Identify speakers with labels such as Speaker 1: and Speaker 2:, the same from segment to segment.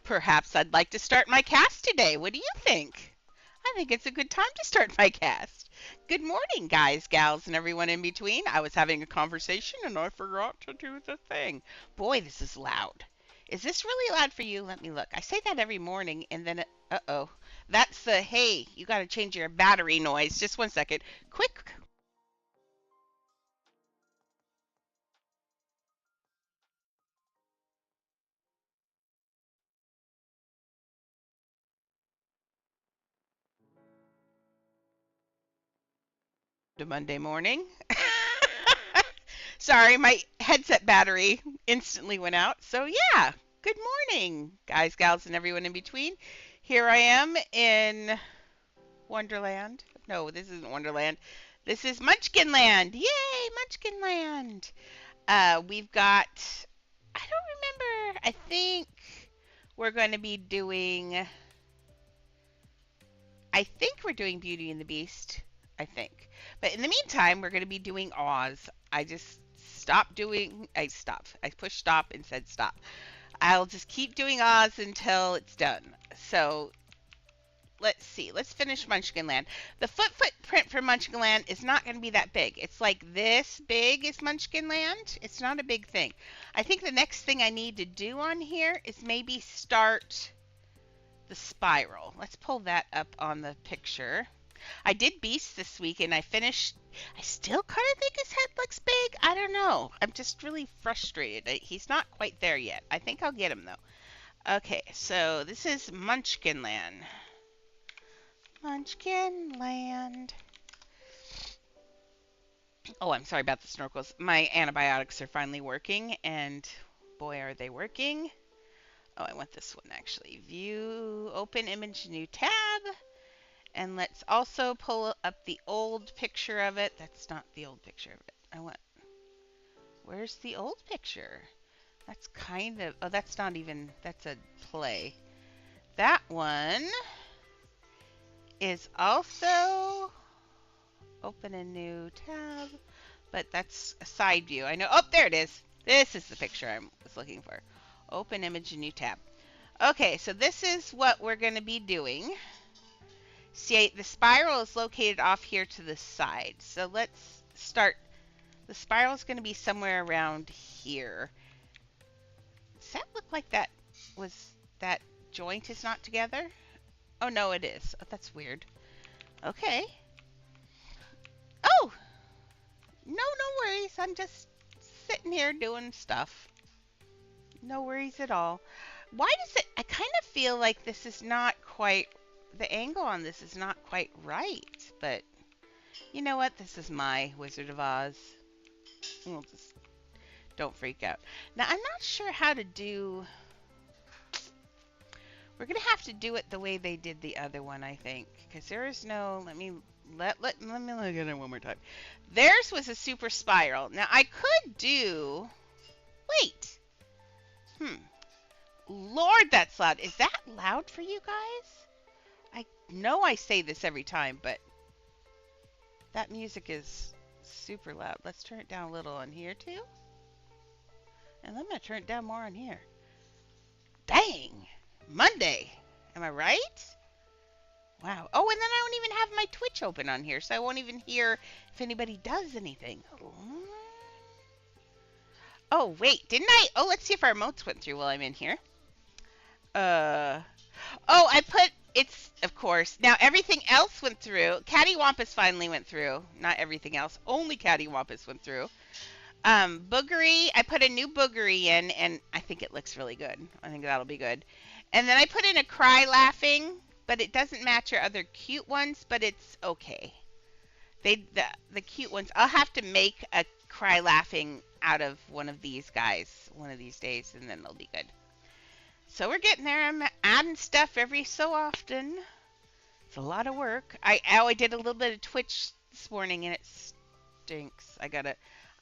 Speaker 1: Perhaps I'd like to start my cast today. What do you think? I think it's a good time to start my cast. Good morning, guys, gals, and everyone in between. I was having a conversation and I forgot to do the thing. Boy, this is loud. Is this really loud for you? Let me look. I say that every morning and then uh-oh. That's the, hey, you got to change your battery noise. Just one second. Quick. To Monday morning. Sorry, my headset battery instantly went out. So, yeah, good morning, guys, gals, and everyone in between. Here I am in Wonderland. No, this isn't Wonderland. This is Munchkin Land. Yay, Munchkin Land. We've got, I don't remember, I think we're going to be doing, I think we're doing Beauty and the Beast. I think. But in the meantime, we're going to be doing Oz. I just stopped doing, I pushed stop and said stop. I'll just keep doing Oz until it's done. So let's see. Let's finish Munchkinland. The footprint for Munchkinland is not going to be that big. It's like this big is Munchkinland. It's not a big thing. I think the next thing I need to do on here is maybe start the spiral. Let's pull that up on the picture. I did Beast this week and I finished. I still kind of think his head looks big. I don't know. I'm just really frustrated. He's not quite there yet. I think I'll get him though. Okay, so this is Munchkinland. Munchkinland. Oh, I'm sorry about the snorkels. My antibiotics are finally working, and boy, are they working. Oh, I want this one actually. View, open image, new tab. And let's also pull up the old picture of it. That's not the old picture of it. I want, where's the old picture? That's kind of, oh, that's not even, that's a play. That one is also, open a new tab, but that's a side view. I know, oh, there it is. This is the picture I was looking for. Open image, new tab. Okay, so this is what we're going to be doing. See, the spiral is located off here to the side. So let's start. The spiral is going to be somewhere around here. Does that look like that joint is not together? Oh, no, it is. Oh, that's weird. Okay. Oh! No worries. I'm just sitting here doing stuff. No worries at all. Why does it... I kind of feel like this is not quite... The angle on this is not quite right, but you know what? This is my Wizard of Oz. We'll just don't freak out. Now, I'm not sure how to do... We're going to have to do it the way they did the other one, I think, because there is no... Let me look at it one more time. Theirs was a super spiral. Now, I could do... Wait. Lord, that's loud. Is that loud for you guys? I know I say this every time, but that music is super loud. Let's turn it down a little on here, too. And I'm going to turn it down more on here. Dang! Monday! Am I right? Wow. Oh, and then I don't even have my Twitch open on here, so I won't even hear if anybody does anything. Oh, wait. Didn't I? Oh, let's see if our emotes went through while I'm in here. Oh, I put... It's, of course. Now, everything else went through. Cattywampus finally went through. Not everything else. Only Cattywampus went through. Boogery. I put a new Boogery in, and I think it looks really good. I think that'll be good. And then I put in a Cry Laughing, but it doesn't match your other cute ones, but it's okay. The cute ones. I'll have to make a Cry Laughing out of one of these guys one of these days, and then they'll be good. So we're getting there. I'm adding stuff every so often. It's a lot of work. I did a little bit of Twitch this morning and it stinks.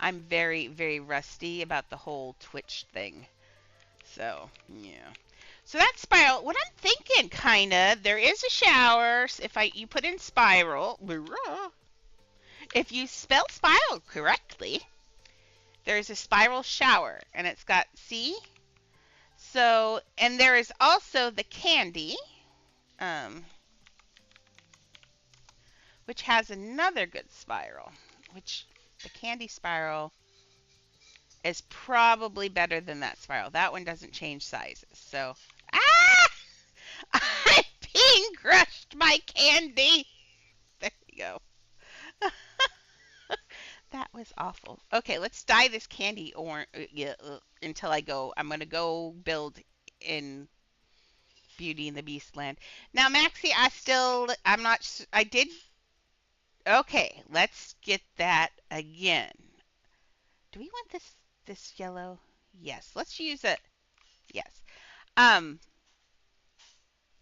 Speaker 1: I'm very, very rusty about the whole Twitch thing. So, yeah. So that's spiral. What I'm thinking, kinda, there is a shower. If you put in spiral, if you spell spiral correctly, there's a spiral shower, and it's got, see? So, and there is also the candy, um, which has another good spiral, which the candy spiral is probably better than that spiral. That one doesn't change sizes. So, ah! I'm being crushed by candy. There you go. That was awful. Okay, let's dye this candy or yeah, until I go. I'm gonna go build in Beauty and the Beast land. Now, Maxie, I'm not. I did. Okay, let's get that again. Do we want this yellow? Yes. Let's use it. Yes. Um,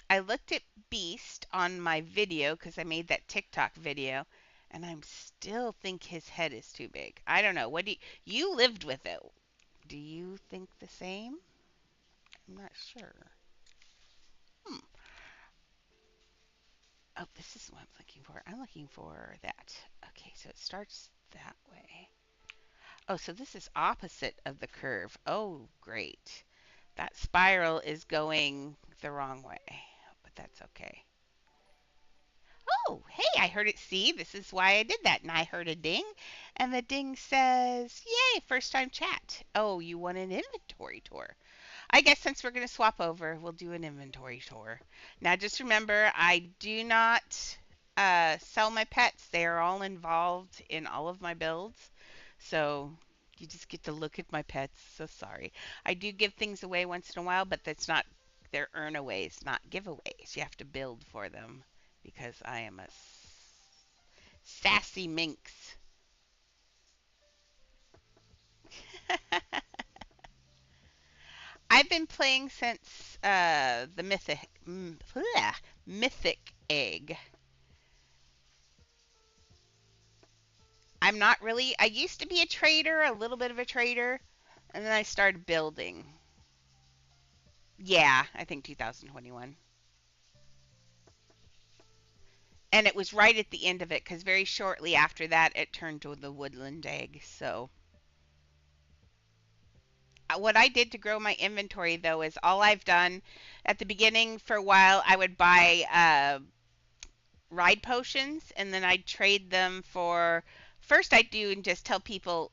Speaker 1: I looked at Beast on my video because I made that TikTok video, and I'm still think his head is too big. I don't know. What do you lived with it? Do you think the same? I'm not sure. Hmm. Oh, this is what I'm looking for. I'm looking for that. Okay, so it starts that way. Oh, so this is opposite of the curve. Oh, great. That spiral is going the wrong way, but that's okay. Oh, hey, I heard it. See, this is why I did that. And I heard a ding, and the ding says, Yay, first time chat. Oh, you want an inventory tour? I guess since we're going to swap over, we'll do an inventory tour. Now, just remember, I do not sell my pets. They are all involved in all of my builds. So you just get to look at my pets. So sorry. I do give things away once in a while, but that's not, they're earnaways, not giveaways. You have to build for them because I am a sassy minx. I've been playing since the mythic egg. I'm not really. I used to be a trader, a little bit of a trader, and then I started building. Yeah, I think 2021. And it was right at the end of it because very shortly after that it turned to the woodland egg. So what I did to grow my inventory though is all I've done at the beginning for a while I would buy ride potions and then I'd trade them for first I'd do and just tell people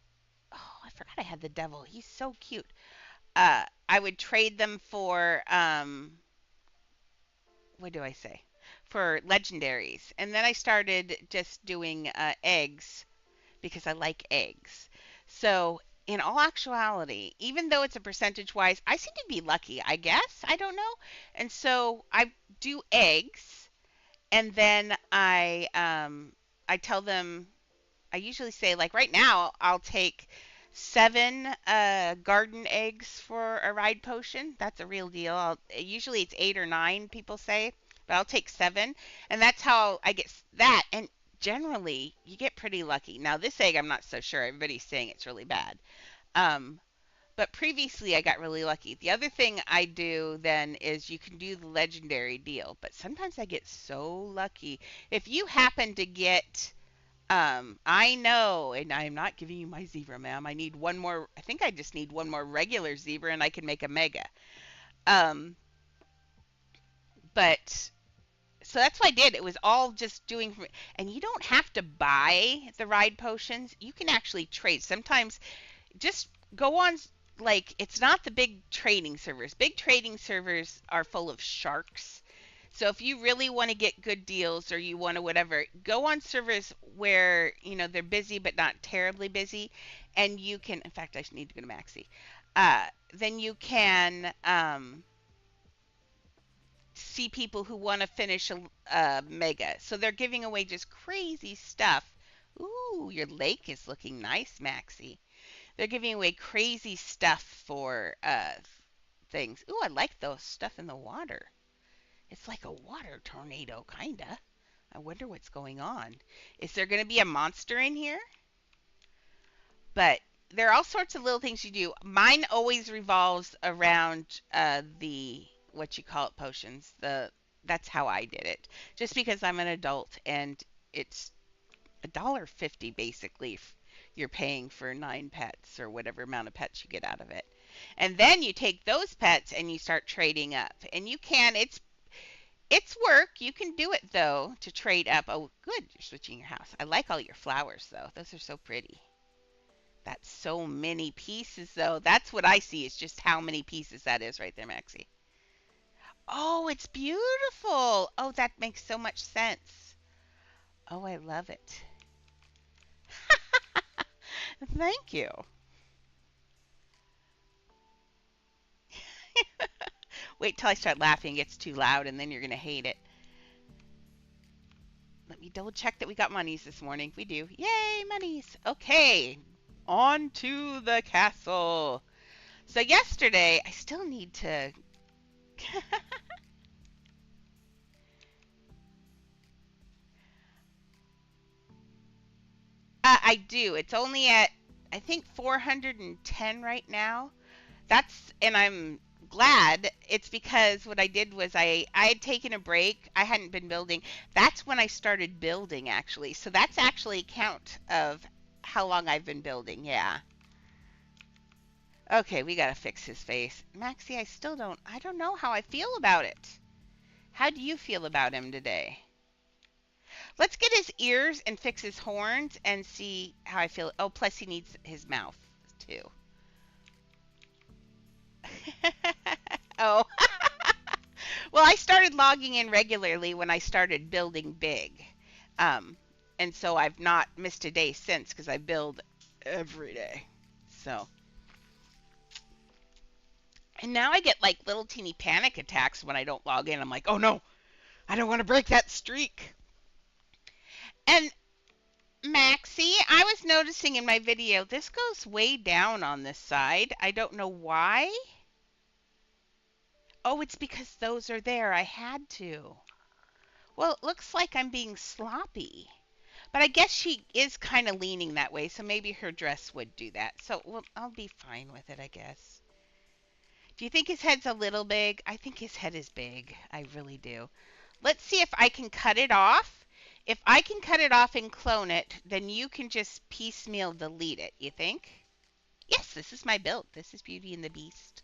Speaker 1: oh I forgot I had the devil. He's so cute. I would trade them for what do I say? For legendaries. And then I started just doing eggs because I like eggs. So, in all actuality, even though it's a percentage wise, I seem to be lucky, I guess. I don't know. And so I do eggs and then I tell them I usually say like right now I'll take 7 garden eggs for a ride potion. That's a real deal. Usually it's 8 or 9 people say, but I'll take 7 and that's how I get that and generally you get pretty lucky. Now this egg I'm not so sure. Everybody's saying it's really bad. Um but previously I got really lucky. The other thing I do then is you can do the legendary deal, but sometimes I get so lucky. If you happen to get I know, and I'm not giving you my zebra, ma'am. I need one more. I think I just need one more regular zebra, and I can make a mega. Um, but so that's what I did. It was all just doing, and you don't have to buy the ride potions. You can actually trade. Sometimes just go on like it's not the big trading servers. Big trading servers are full of sharks. So if you really want to get good deals or you want to whatever, go on servers where, you know, they're busy but not terribly busy and you can in fact I need to go to Maxi. Then you can see people who want to finish a mega. So they're giving away just crazy stuff. Ooh, your lake is looking nice, Maxi. They're giving away crazy stuff for things. Ooh, I like those stuff in the water. It's like a water tornado, kinda. I wonder what's going on. Is there going to be a monster in here? But there are all sorts of little things you do. Mine always revolves around the what you call it potions. That's how I did it. Just because I'm an adult and it's $1.50 basically. You're paying for 9 pets or whatever amount of pets you get out of it. And then you take those pets and you start trading up. And you can, it's work. You can do it though to trade up. Oh, good. You're switching your house. I like all your flowers though. Those are so pretty. That's so many pieces though. That's what I see is just how many pieces that is right there, Maxie. Oh, it's beautiful. Oh, that makes so much sense. Oh, I love it. Thank you. Wait till I start laughing. It gets too loud and then you're going to hate it. Let me double check that we got monies this morning. We do. Yay, monies. Okay. On to the castle. So yesterday, I still need to... I do. It's only at, I think, 410 right now. And I'm glad. It's because what I did was I had taken a break. I hadn't been building. That's when I started building, actually. So that's actually a count of how long I've been building. Yeah. Okay, we gotta fix his face. Maxie, I don't know how I feel about it. How do you feel about him today? Let's get his ears and fix his horns and see how I feel. Oh, plus he needs his mouth, too. Oh. Well, I started logging in regularly when I started building big. Um, and so I've not missed a day since because I build every day. So. And now I get like little teeny panic attacks when I don't log in. I'm like, oh no, I don't want to break that streak. And Maxie, I was noticing in my video, this goes way down on this side. I don't know why. Oh, it's because those are there. I had to. Well, it looks like I'm being sloppy. But I guess she is kind of leaning that way, so maybe her dress would do that. So well, I'll be fine with it, I guess. Do you think his head's a little big? I think his head is big. I really do. Let's see if I can cut it off. If I can cut it off and clone it, then you can just piecemeal delete it, you think? Yes, this is my build. This is Beauty and the Beast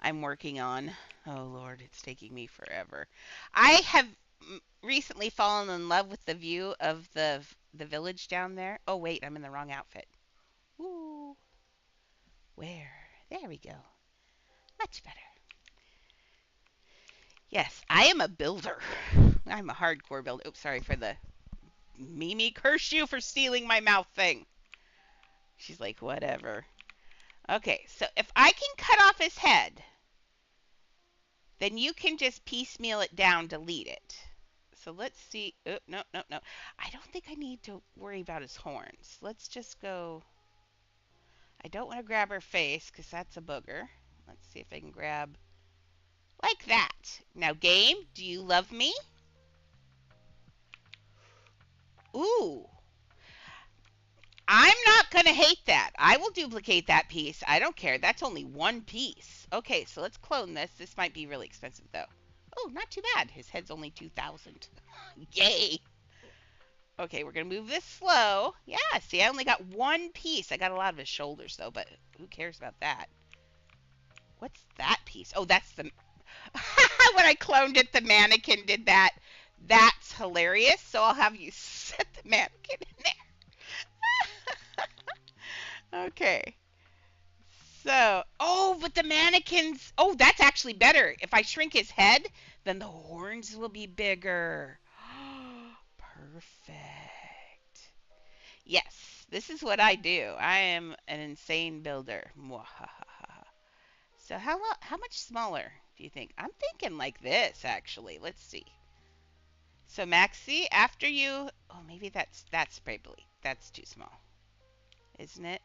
Speaker 1: I'm working on. Oh, Lord, it's taking me forever. I have recently fallen in love with the view of the village down there. Oh, wait, I'm in the wrong outfit. Ooh. Where? There we go. Much better. Yes, I am a builder. I'm a hardcore builder. Oops, sorry for the Mimi. Curse you for stealing my mouth thing. She's like, whatever. Okay, so if I can cut off his head, then you can just piecemeal it down, delete it. So let's see. Oh, no, no, no. I don't think I need to worry about his horns. Let's just go. I don't want to grab her face because that's a booger. Let's see if I can grab like that. Now, game, do you love me? Ooh. I'm not going to hate that. I will duplicate that piece. I don't care. That's only one piece. Okay, so let's clone this. This might be really expensive, though. Oh, not too bad. His head's only 2,000. Yay. Okay, we're going to move this slow. Yeah, see, I only got one piece. I got a lot of his shoulders, though, but who cares about that? What's that piece? Oh, that's the... when I cloned it, the mannequin did that. That's hilarious. So I'll have you set the mannequin in there. Okay. So, oh, but the mannequins, oh, that's actually better. If I shrink his head, then the horns will be bigger. Perfect. Yes, this is what I do. I am an insane builder. So how much smaller do you think? I'm thinking like this, actually. Let's see. So Maxie, after you, oh, maybe that's probably, that's too small, isn't it?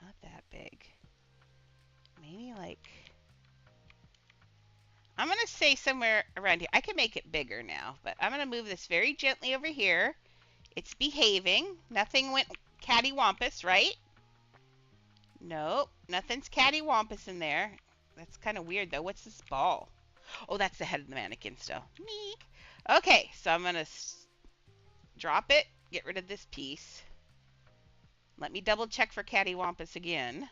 Speaker 1: Not that big. Maybe like, I'm going to say somewhere around here. I can make it bigger now, but I'm going to move this very gently over here. It's behaving. Nothing went cattywampus, right? Nope, nothing's cattywampus in there. That's kind of weird, though. What's this ball? Oh, that's the head of the mannequin still. Meek. Okay, so I'm going to drop it, get rid of this piece. Let me double check for cattywampus again.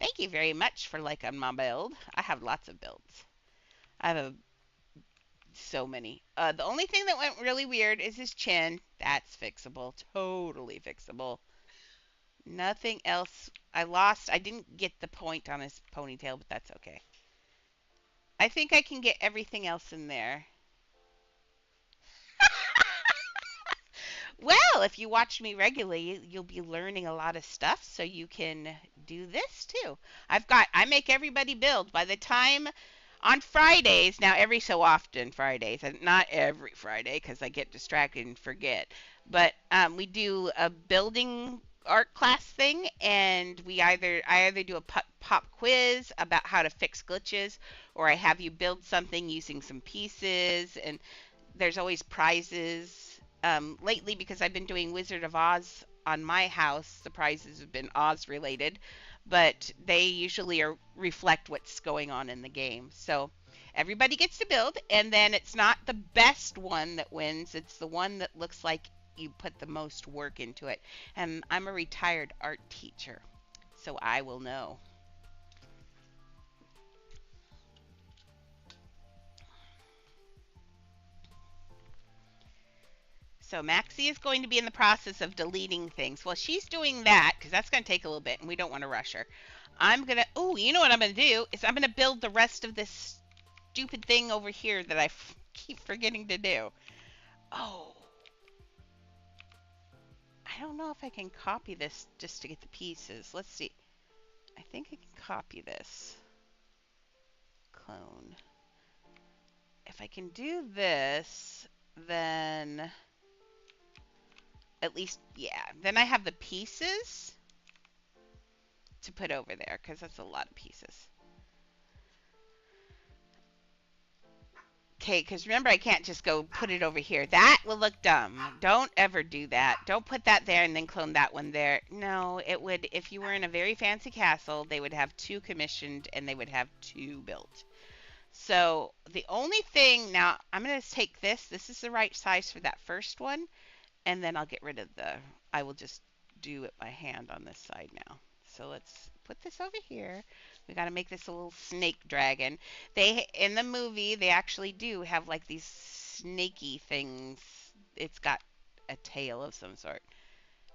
Speaker 1: Thank you very much for liking my build. I have lots of builds. I have so many. The only thing that went really weird is his chin. That's fixable. Totally fixable. Nothing else. I didn't get the point on his ponytail, but that's okay. I think I can get everything else in there. Well, if you watch me regularly, you'll be learning a lot of stuff so you can do this too. I make everybody build. By the time on Fridays, now every so often Fridays, and not every Friday because I get distracted and forget, but we do a building art class thing, and I either do a pop quiz about how to fix glitches, or I have you build something using some pieces, and there's always prizes. Lately, because I've been doing Wizard of Oz on my house, the prizes have been Oz related, but they usually reflect what's going on in the game. So everybody gets to build, and then it's not the best one that wins, it's the one that looks like you put the most work into it. And I'm a retired art teacher, so I will know. So Maxie is going to be in the process of deleting things. Well, she's doing that because that's going to take a little bit, and we don't want to rush her. I'm going to, oh, you know what I'm going to do is I'm going to build the rest of this stupid thing over here that I keep forgetting to do. Oh, I don't know if I can copy this just to get the pieces. Let's see. I think I can copy this. Clone. If I can do this, then at least, yeah, then I have the pieces to put over there because that's a lot of pieces. Okay, because remember, I can't just go put it over here. That will look dumb. Don't ever do that. Don't put that there and then clone that one there. No, it would, if you were in a very fancy castle, they would have two commissioned and they would have two built. So the only thing, now I'm going to take this. This is the right size for that first one. And then I'll get rid of I will just do it by hand on this side now. So let's put this over here. We got to make this a little snake dragon. In the movie, they actually do have like these snaky things. It's got a tail of some sort.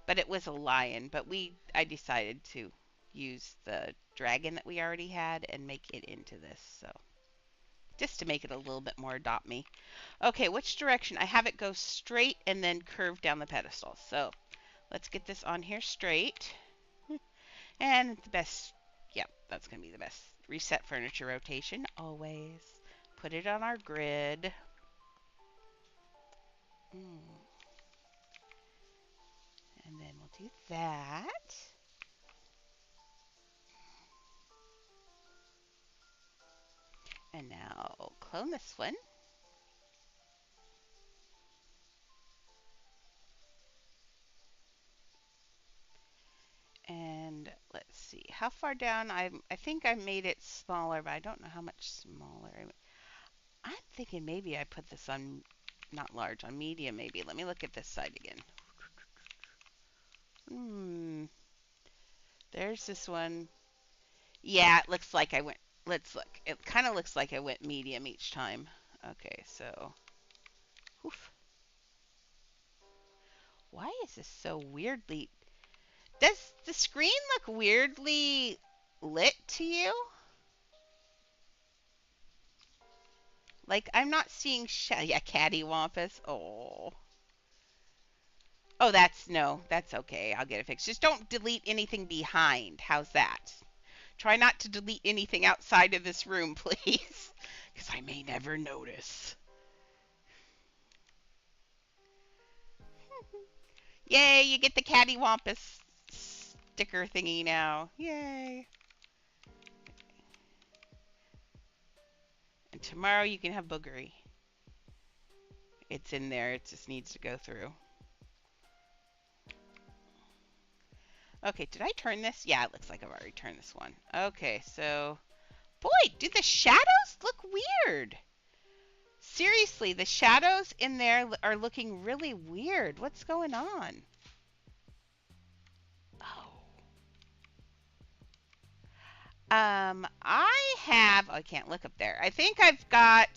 Speaker 1: But it was a lion. But I decided to use the dragon that we already had and make it into this. So just to make it a little bit more adopt me. Okay, which direction? I have it go straight and then curve down the pedestal. So let's get this on here straight. And the best, yeah, that's going to be the best. Reset furniture rotation, always. Put it on our grid. And then we'll do that. And now clone this one. And let's see, how far down? I think I made it smaller, but I don't know how much smaller. I'm thinking maybe I put this on, not large, on medium maybe. Let me look at this side again. There's this one. Yeah, it looks like I went, let's look. It kind of looks like I went medium each time. Okay, so, oof. Why is this so weirdly, does the screen look weirdly lit to you? Like, I'm not seeing yeah, cattywampus. Oh. Oh, no, that's okay. I'll get it fixed. Just don't delete anything behind. How's that? Try not to delete anything outside of this room, please. Because I may never notice. Yay, you get the cattywampus sticker thingy now. Yay. And tomorrow you can have boogery. It's in there. It just needs to go through. Okay, did I turn this? Yeah, it looks like I've already turned this one. Okay, so... Boy, do the shadows look weird. Seriously, the shadows in there are looking really weird. What's going on? I have, oh, I can't look up there. I think I've got,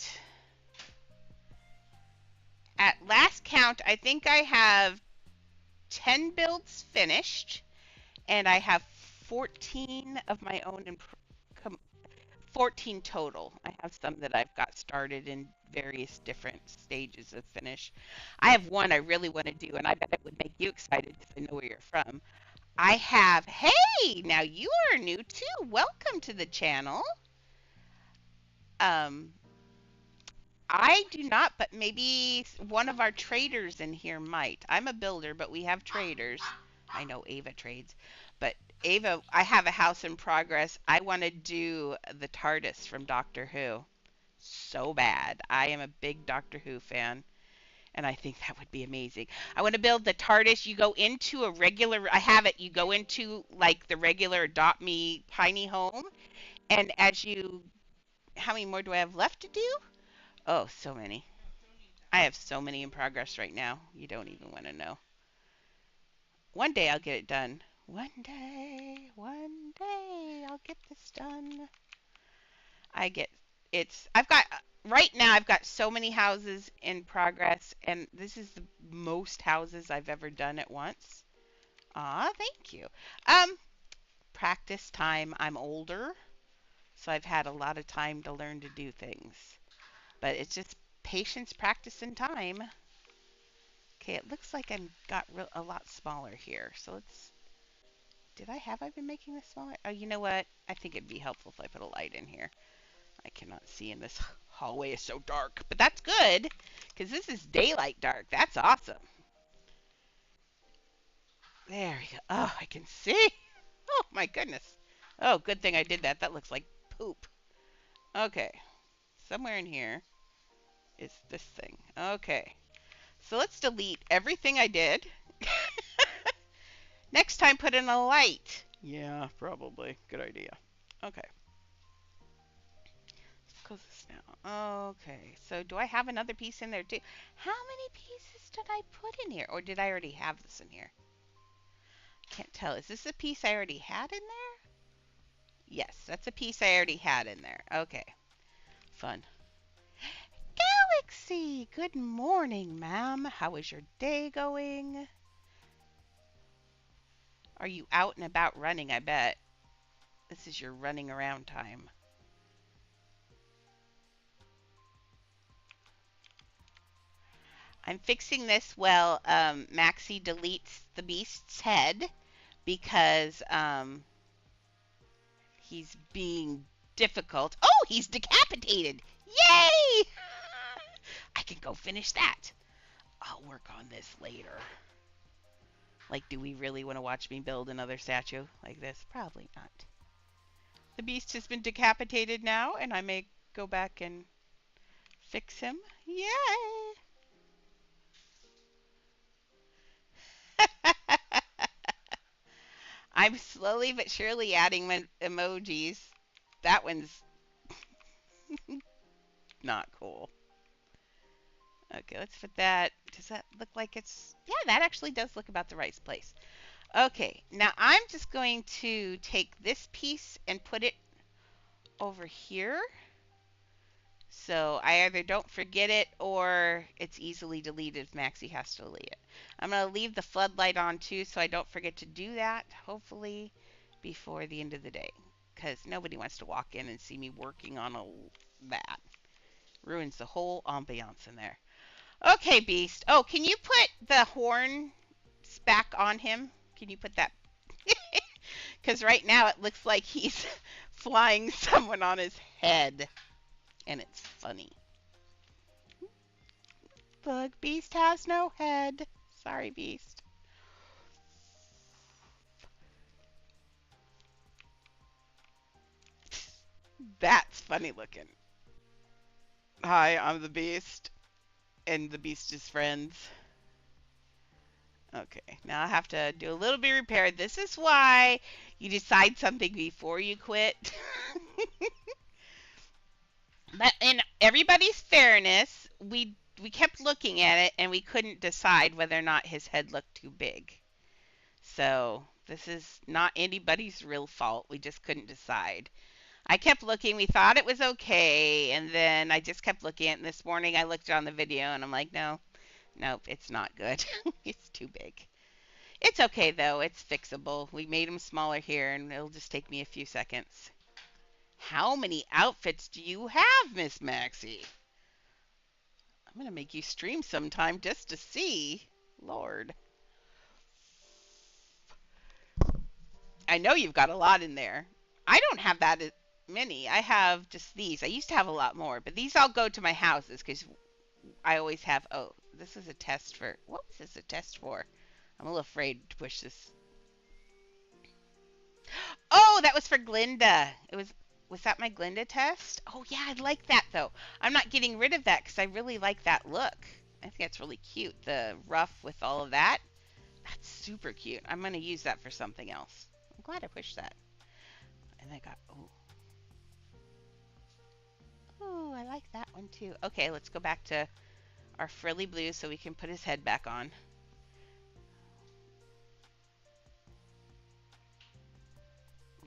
Speaker 1: at last count, I think I have 10 builds finished, and I have 14 of my own, 14 total. I have some that I've got started in various different stages of finish. I have one I really want to do, and I bet it would make you excited because I know where you're from. I have, hey, now you are new too. Welcome to the channel. Um, I do not, but maybe one of our traders in here might. I'm a builder, but we have traders. I know Ava trades, but Ava, I have a house in progress. I want to do the TARDIS from Doctor Who so bad. I am a big Doctor Who fan, and I think that would be amazing. I want to build the TARDIS. You go into a regular, I have it, you go into like the regular Adopt Me tiny home, and as you, how many more do I have left to do? Oh, so many. I have so many in progress right now. You don't even want to know. One day I'll get it done. One day I'll get this done. I get I've got right now I've got so many houses in progress, and this is the most houses I've ever done at once. Ah, thank you. Um, Practice time. I'm older, so I've had a lot of time to learn to do things. But it's just patience, practice, and time. Okay, it looks like I'm got a lot smaller here. So let's. I been making this smaller? Oh, you know what? I think it'd be helpful if I put a light in here. I cannot see in this hallway. Is so dark, but that's good because this is daylight dark. That's awesome. There we go. Oh, I can see. Oh my goodness. Oh, good thing I did that. That looks like poop. Okay, somewhere in here is this thing. Okay, so let's delete everything I did. Next time, put in a light. Yeah, probably. Good idea. Okay. Let's close this now. Okay, so do I have another piece in there too? How many pieces did I put in here? Or did I already have this in here? Can't tell. Is this a piece I already had in there? Yes, that's a piece I already had in there. Okay, fun. Galaxy! Good morning, ma'am. How is your day going? Are you out and about running, I bet? This is your running around time. I'm fixing this while Maxie deletes the beast's head because he's being difficult. Oh, he's decapitated! Yay! I can go finish that. I'll work on this later. Like, do we really want to watch me build another statue like this? Probably not. The beast has been decapitated now, and I may go back and fix him. Yay! I'm slowly but surely adding emojis. That one's not cool. Okay, let's put that. Does that look like it's... Yeah, that actually does look about the right place. Okay, now I'm just going to take this piece and put it over here. So I either don't forget it or it's easily deleted if Maxie has to delete it. I'm going to leave the floodlight on too so I don't forget to do that, hopefully, before the end of the day. Because nobody wants to walk in and see me working on that. Ruins the whole ambiance in there. Okay, Beast. Oh, can you put the horns back on him? Can you put that? Because right now it looks like he's flying someone on his head. And it's funny. Look, Beast has no head. Sorry, Beast. That's funny looking. Hi, I'm the Beast. And the Beast is friends. Okay, now I have to do a little bit of repair. This is why you decide something before you quit. But in everybody's fairness, we kept looking at it and we couldn't decide whether or not his head looked too big. So This is not anybody's real fault. We just couldn't decide. I kept looking. We thought it was okay, and then I just kept looking. And this morning I looked on the video, and I'm like, no, nope, it's not good. It's too big. It's okay though. It's fixable. We made them smaller here, and it'll just take me a few seconds. How many outfits do you have, Miss Maxie? I'm gonna make you stream sometime just to see. Lord, I know you've got a lot in there. I don't have that many. I have just these. I used to have a lot more, but these all go to my houses because I always have. Oh, this is a test for. What was this a test for? I'm a little afraid to push this. Oh, that was for Glinda. It was that my Glinda test? Oh yeah, I like that though. I'm not getting rid of that because I really like that look. I think that's really cute. The ruff with all of that. That's super cute. I'm gonna use that for something else. I'm glad I pushed that. And I got oh, I like that one too. Okay, let's go back to our frilly blue so we can put his head back on.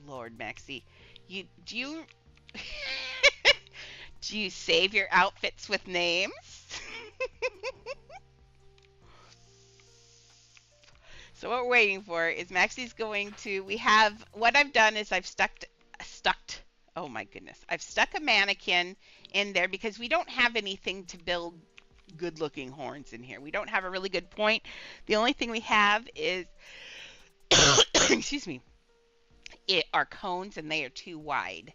Speaker 1: Lord Maxie, you do you do you save your outfits with names? So what we're waiting for is Maxie's going to. We have what I've done is I've stuck. Oh my goodness, I've stuck a mannequin in there because we don't have anything to build good-looking horns in here. We don't have a really good point. The only thing we have is, excuse me, are cones, and they are too wide.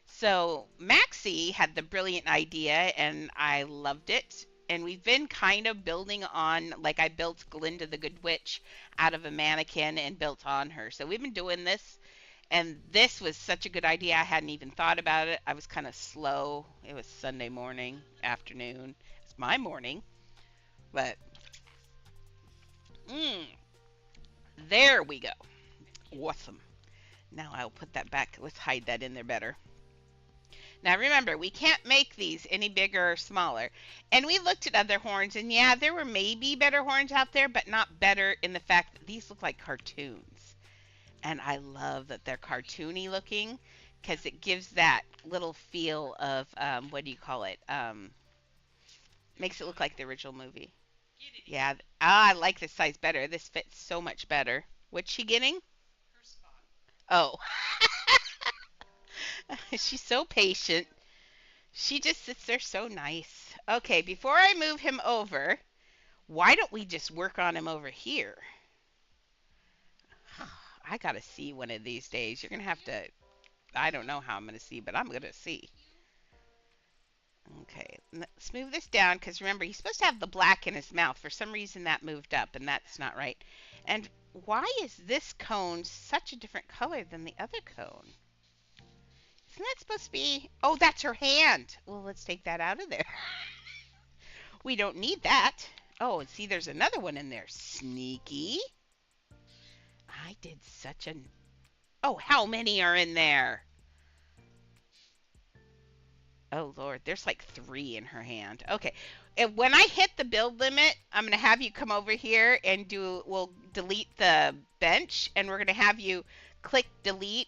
Speaker 1: So Maxie had the brilliant idea, and I loved it. And we've been kind of building on, like I built Glinda the Good Witch out of a mannequin and built on her. So we've been doing this, and this was such a good idea. I hadn't even thought about it. I was kind of slow. It was Sunday morning, afternoon. It's my morning, but mm, there we go. Awesome. Now I'll put that back. Let's hide that in there better. Now remember, we can't make these any bigger or smaller. And we looked at other horns, and yeah, there were maybe better horns out there, but not better in the fact that these look like cartoons. And I love that they're cartoony looking because it gives that little feel of, what do you call it? Makes it look like the original movie. Yeah, I like this size better. This fits so much better. What's she getting? Oh, she's so patient. She just sits there so nice. Okay, before I move him over, why don't we just work on him over here? I gotta see one of these days. You're gonna have to. I don't know how I'm gonna see, but I'm gonna see. Okay, let's move this down because remember, he's supposed to have the black in his mouth. For some reason, that moved up, and that's not right. And why is this cone such a different color than the other cone? Isn't that supposed to be? Oh, that's her hand. Well, let's take that out of there. We don't need that. Oh, and see, there's another one in there. Sneaky. I did such a. Oh, how many are in there? Oh, Lord. There's like 3 in her hand. Okay. And when I hit the build limit, I'm going to have you come over here and we'll delete the bench, and we're going to have you click delete,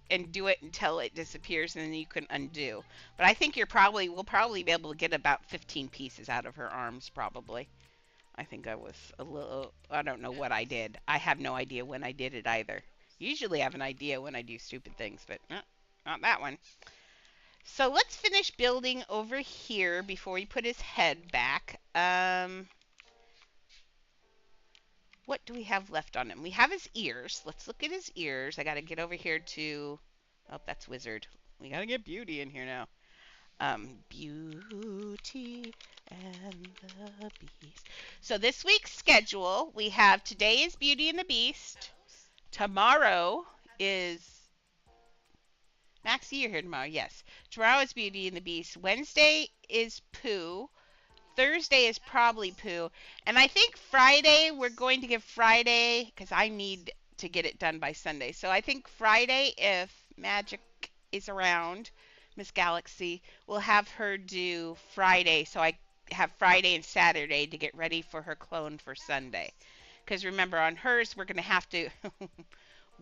Speaker 1: and do it until it disappears, and then you can undo. But I think we'll probably be able to get about 15 pieces out of her arms, probably. I think I was a little, I don't know what I did. I have no idea when I did it either. Usually I have an idea when I do stupid things, but not that one. So let's finish building over here before we put his head back. What do we have left on him? We have his ears. Let's look at his ears. I got to get over here to... Oh, that's Wizard. We got to get Beauty in here now. Beauty and the Beast. So this week's schedule, we have today is Beauty and the Beast. Tomorrow is... Maxie, you're here tomorrow. Yes. Tomorrow is Beauty and the Beast. Wednesday is Pooh. Thursday is probably Pooh. And I think Friday, we're going to give Friday, because I need to get it done by Sunday. So I think Friday, if Magic is around, Miss Galaxy, we'll have her do Friday. So I have Friday and Saturday to get ready for her clone for Sunday. Because remember, on hers, we're going to have to,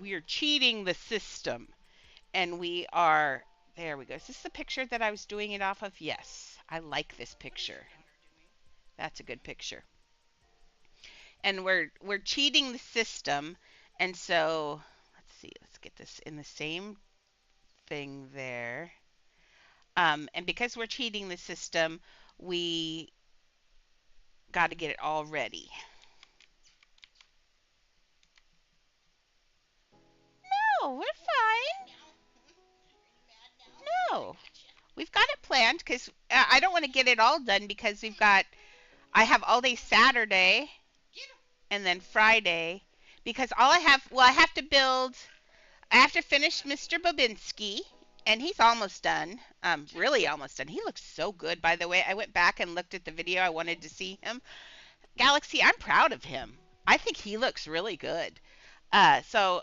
Speaker 1: we are cheating the system. And we are, there we go. Is this the picture that I was doing it off of? Yes. I like this picture. That's a good picture. And we're cheating the system. And so, let's see. Let's get this in the same thing there. And because we're cheating the system, we got to get it all ready. No, we're fine. No, we've got it planned because I don't want to get it all done because I have all day Saturday and then Friday because I have to I have to finish Mr. Babinski and he's almost done, really almost done. He looks so good, by the way. I went back and looked at the video. I wanted to see him. Galaxy, I'm proud of him. I think he looks really good. So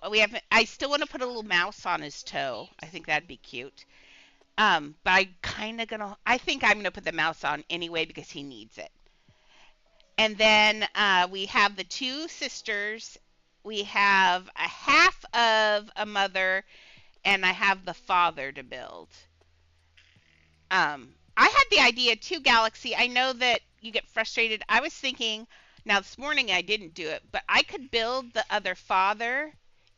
Speaker 1: I still want to put a little mouse on his toe. I think that'd be cute. But I think I'm gonna put the mouse on anyway because he needs it. And then we have the two sisters. We have a half of a mother, and I have the father to build. I had the idea too, Galaxy. I know that you get frustrated. I was thinking, now this morning I didn't do it, but I could build the other father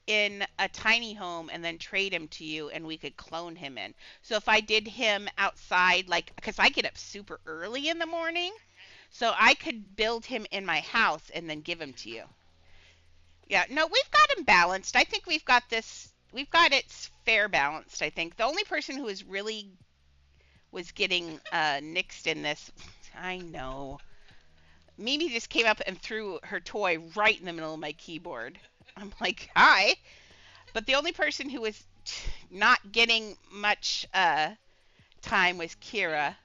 Speaker 1: in a tiny home and then trade him to you and we could clone him in. So if I did him outside, like, because I get up super early in the morning, so I could build him in my house and then give him to you. Yeah, no, we've got him balanced. I think we've got it fair balanced, I think. The only person who was getting nixed in this, I know. Mimi just came up and threw her toy right in the middle of my keyboard. I'm like, hi. But the only person who was not getting much time was Kira,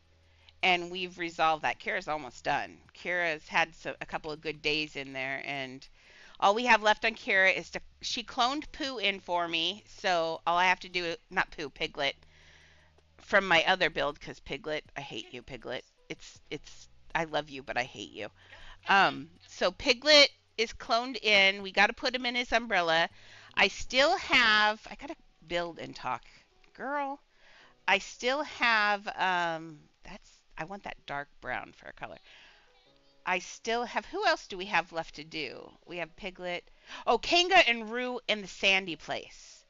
Speaker 1: and we've resolved that. Kira's almost done. Kira's had a couple of good days in there, and all we have left on Kira is she cloned Pooh in for me, so all I have to do, not Pooh, Piglet, from my other build, because Piglet, I hate you, Piglet. I love you, but I hate you. So Piglet is cloned in. We got to put him in his umbrella. I got to build and talk. Girl, I still have, I want that dark brown for a color. I still have, who else do we have left to do? We have Piglet. Oh, Kanga and Rue in the sandy place.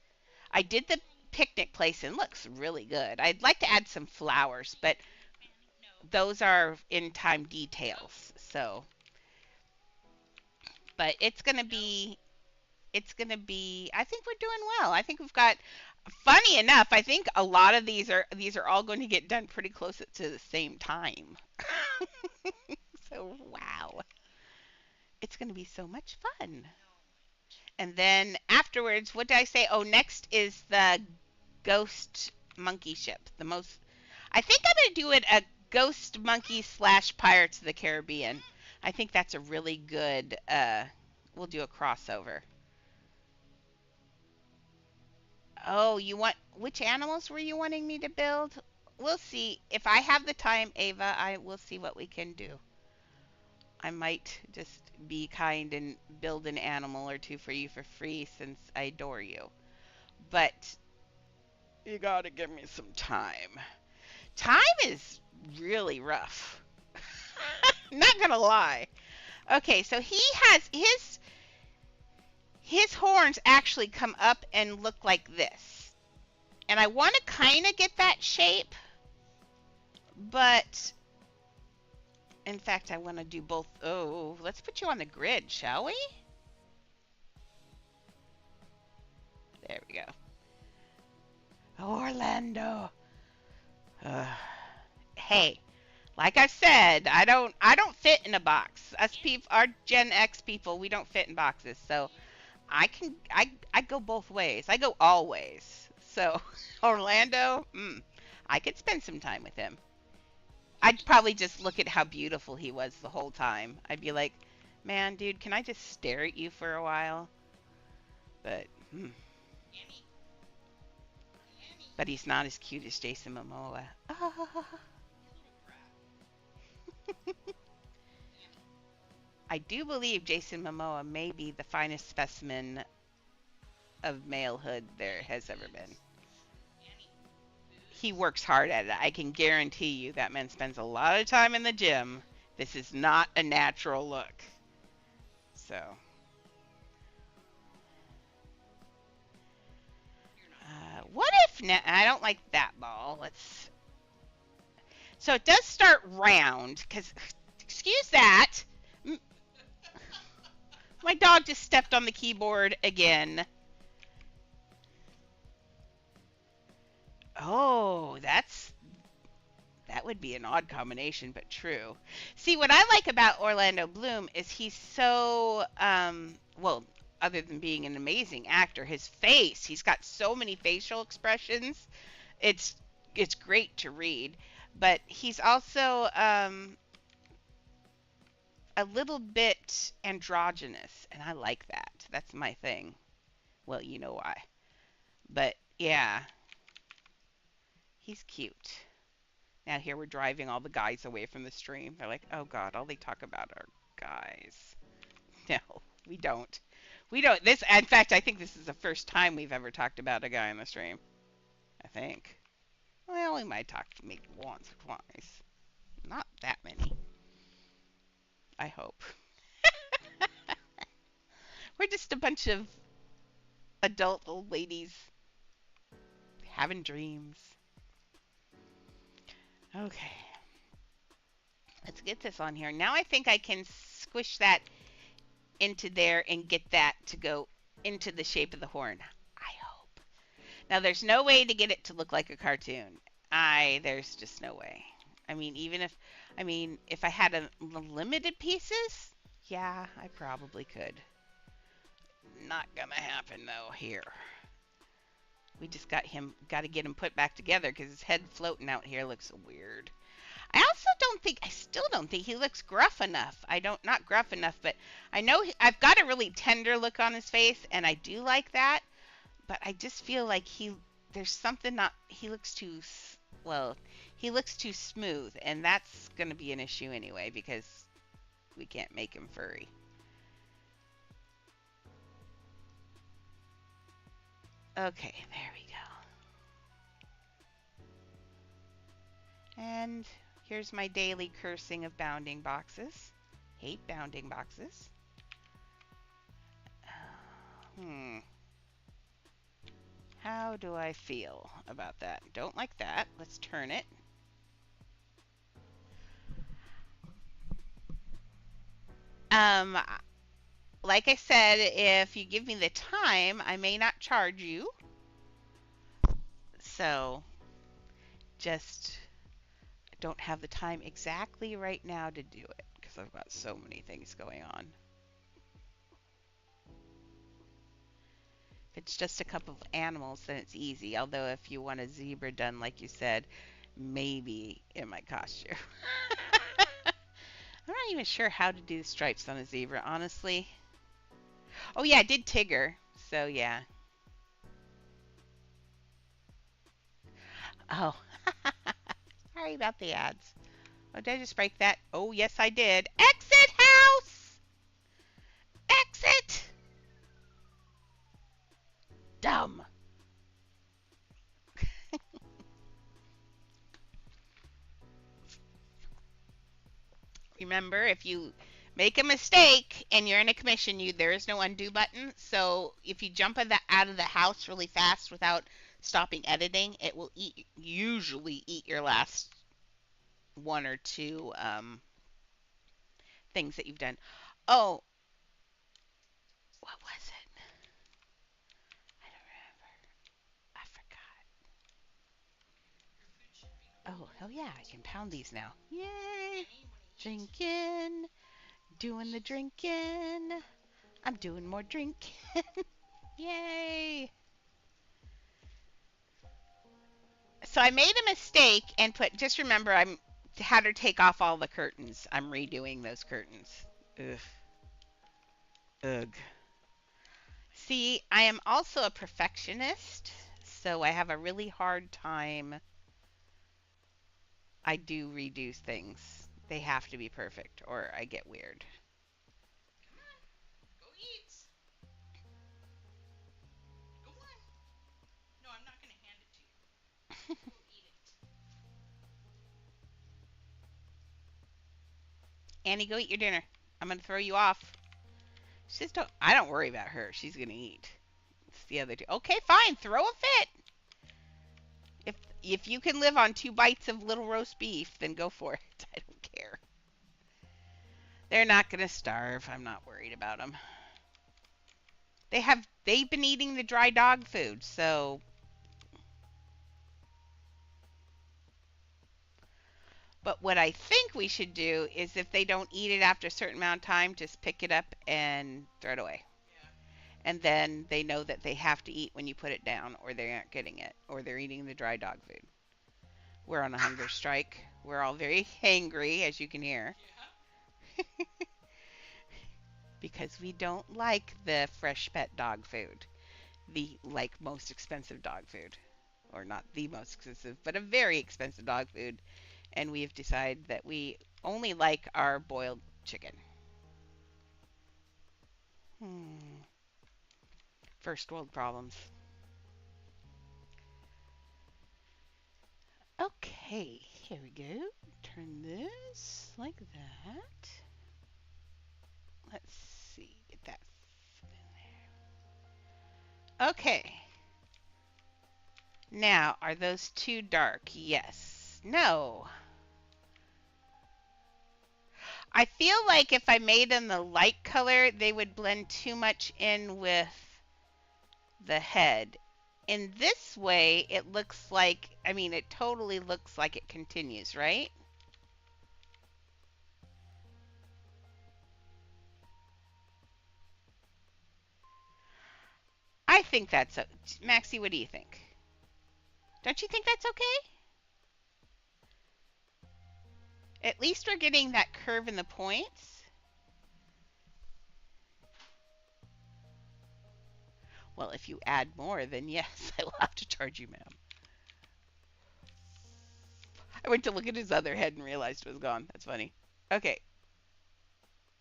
Speaker 1: I did the picnic place and it looks really good. I'd like to add some flowers, but those are in time details. So, but it's going to be, I think we're doing well. I think we've got, funny enough, I think a lot of these are all going to get done pretty close to the same time. So, wow. It's going to be so much fun. And then afterwards, what did I say? Oh, next is the ghost monkey ship. I think I'm going to do it a ghost monkey / Pirates of the Caribbean. I think that's a really good, we'll do a crossover. Oh, which animals were you wanting me to build? We'll see. If I have the time, Ava, I will see what we can do. I might just be kind and build an animal or two for you for free since I adore you. But you gotta give me some time. Time is really rough. Not gonna lie. Okay, so he has his horns actually come up and look like this. And I want to kind of get that shape, but in fact, I want to do both. Oh, let's put you on the grid, shall we? There we go. Orlando. Hey, like I said, I don't fit in a box. Us people, our Gen X people, we don't fit in boxes. So I go both ways. I go all ways. So Orlando, I could spend some time with him. I'd probably just look at how beautiful he was the whole time. I'd be like, man, dude, can I just stare at you for a while? But, but he's not as cute as Jason Momoa. I do believe Jason Momoa may be the finest specimen of malehood there has ever been. He works hard at it. I can guarantee you that man spends a lot of time in the gym. This is not a natural look. So, what if I don't like that ball? Let's. So it does start round. Cause excuse that. My dog just stepped on the keyboard again. Oh, that would be an odd combination, but true. See, what I like about Orlando Bloom is he's so well, other than being an amazing actor, his face, he's got so many facial expressions. It's it's great to read, but he's also a little bit androgynous, and I like that. That's my thing. Well, you know why. But yeah, he's cute. Now here we're driving all the guys away from the stream. They're like, oh God, all they talk about are guys. No, we don't. We don't. This, in fact, I think this is the first time we've ever talked about a guy on the stream. I think. Well, we might talk maybe once or twice. Not that many. I hope. We're just a bunch of adult old ladies having dreams. Okay. Let's get this on here. Now I think I can squish that into there and get that to go into the shape of the horn. I hope. Now there's no way to get it to look like a cartoon. There's just no way. If I had limited pieces, yeah, I probably could. Not gonna happen though here. We just got to get him put back together because his head floating out here looks weird. I still don't think he looks gruff enough. Not gruff enough, but I know I've got a really tender look on his face, and I do like that. But I just feel like there's something not, well, he looks too smooth, and that's going to be an issue anyway because we can't make him furry. Okay, there we go. And here's my daily cursing of bounding boxes. Hate bounding boxes. How do I feel about that? Don't like that. Let's turn it. Um, like I said, if you give me the time, I may not charge you. So, just don't have the time exactly right now to do it because I've got so many things going on. If it's just a couple of animals, then it's easy. Although if you want a zebra done, like you said, maybe it might cost you. I'm not even sure how to do stripes on a zebra, honestly. Oh yeah, I did Tigger, so yeah. Oh, sorry about the ads. Oh, did I just break that? Oh, yes, I did. Exit house! Exit! Dumb. Remember, if you make a mistake and you're in a commission, there is no undo button. So if you jump out of the house really fast without stopping editing, it will usually eat your last one or two things that you've done. Oh, what was it? I don't remember. I forgot. Oh, hell yeah, I can pound these now. Yay! Drinking, doing the drinking. I'm doing more drinking. Yay! So I made a mistake and just remember, I'm had her take off all the curtains. I'm redoing those curtains. Ugh. Ugh. See, I am also a perfectionist, so I have a really hard time. I do redo things. They have to be perfect or I get weird. Annie, go eat your dinner. I'm gonna throw you off. She says, don't. I don't worry about her. She's gonna eat. It's the other two. Okay, fine. Throw a fit. If you can live on 2 bites of little roast beef, then go for it. I don't care. They're not gonna starve. I'm not worried about them. They've been eating the dry dog food, so. But what I think we should do is if they don't eat it after a certain amount of time, just pick it up and throw it away. And then they know that they have to eat when you put it down, or they aren't getting it, or they're eating the dry dog food. We're on a hunger strike. We're all very hangry, as you can hear. Because we don't like the fresh pet dog food. The most expensive dog food. Or not the most expensive, but a very expensive dog food. And we have decided that we only like our boiled chicken. First world problems. Okay, here we go. Turn this like that. Let's see, get that in there. Okay. Now, are those too dark? Yes. No. I feel like if I made them the light color, they would blend too much in with the head. In this way, it looks like, it totally looks like it continues, right? I think that's, Maxie, what do you think? Don't you think that's okay? At least we're getting that curve in the points. Well, if you add more, then yes, I will have to charge you, ma'am. I went to look at his other head and realized it was gone. That's funny. Okay.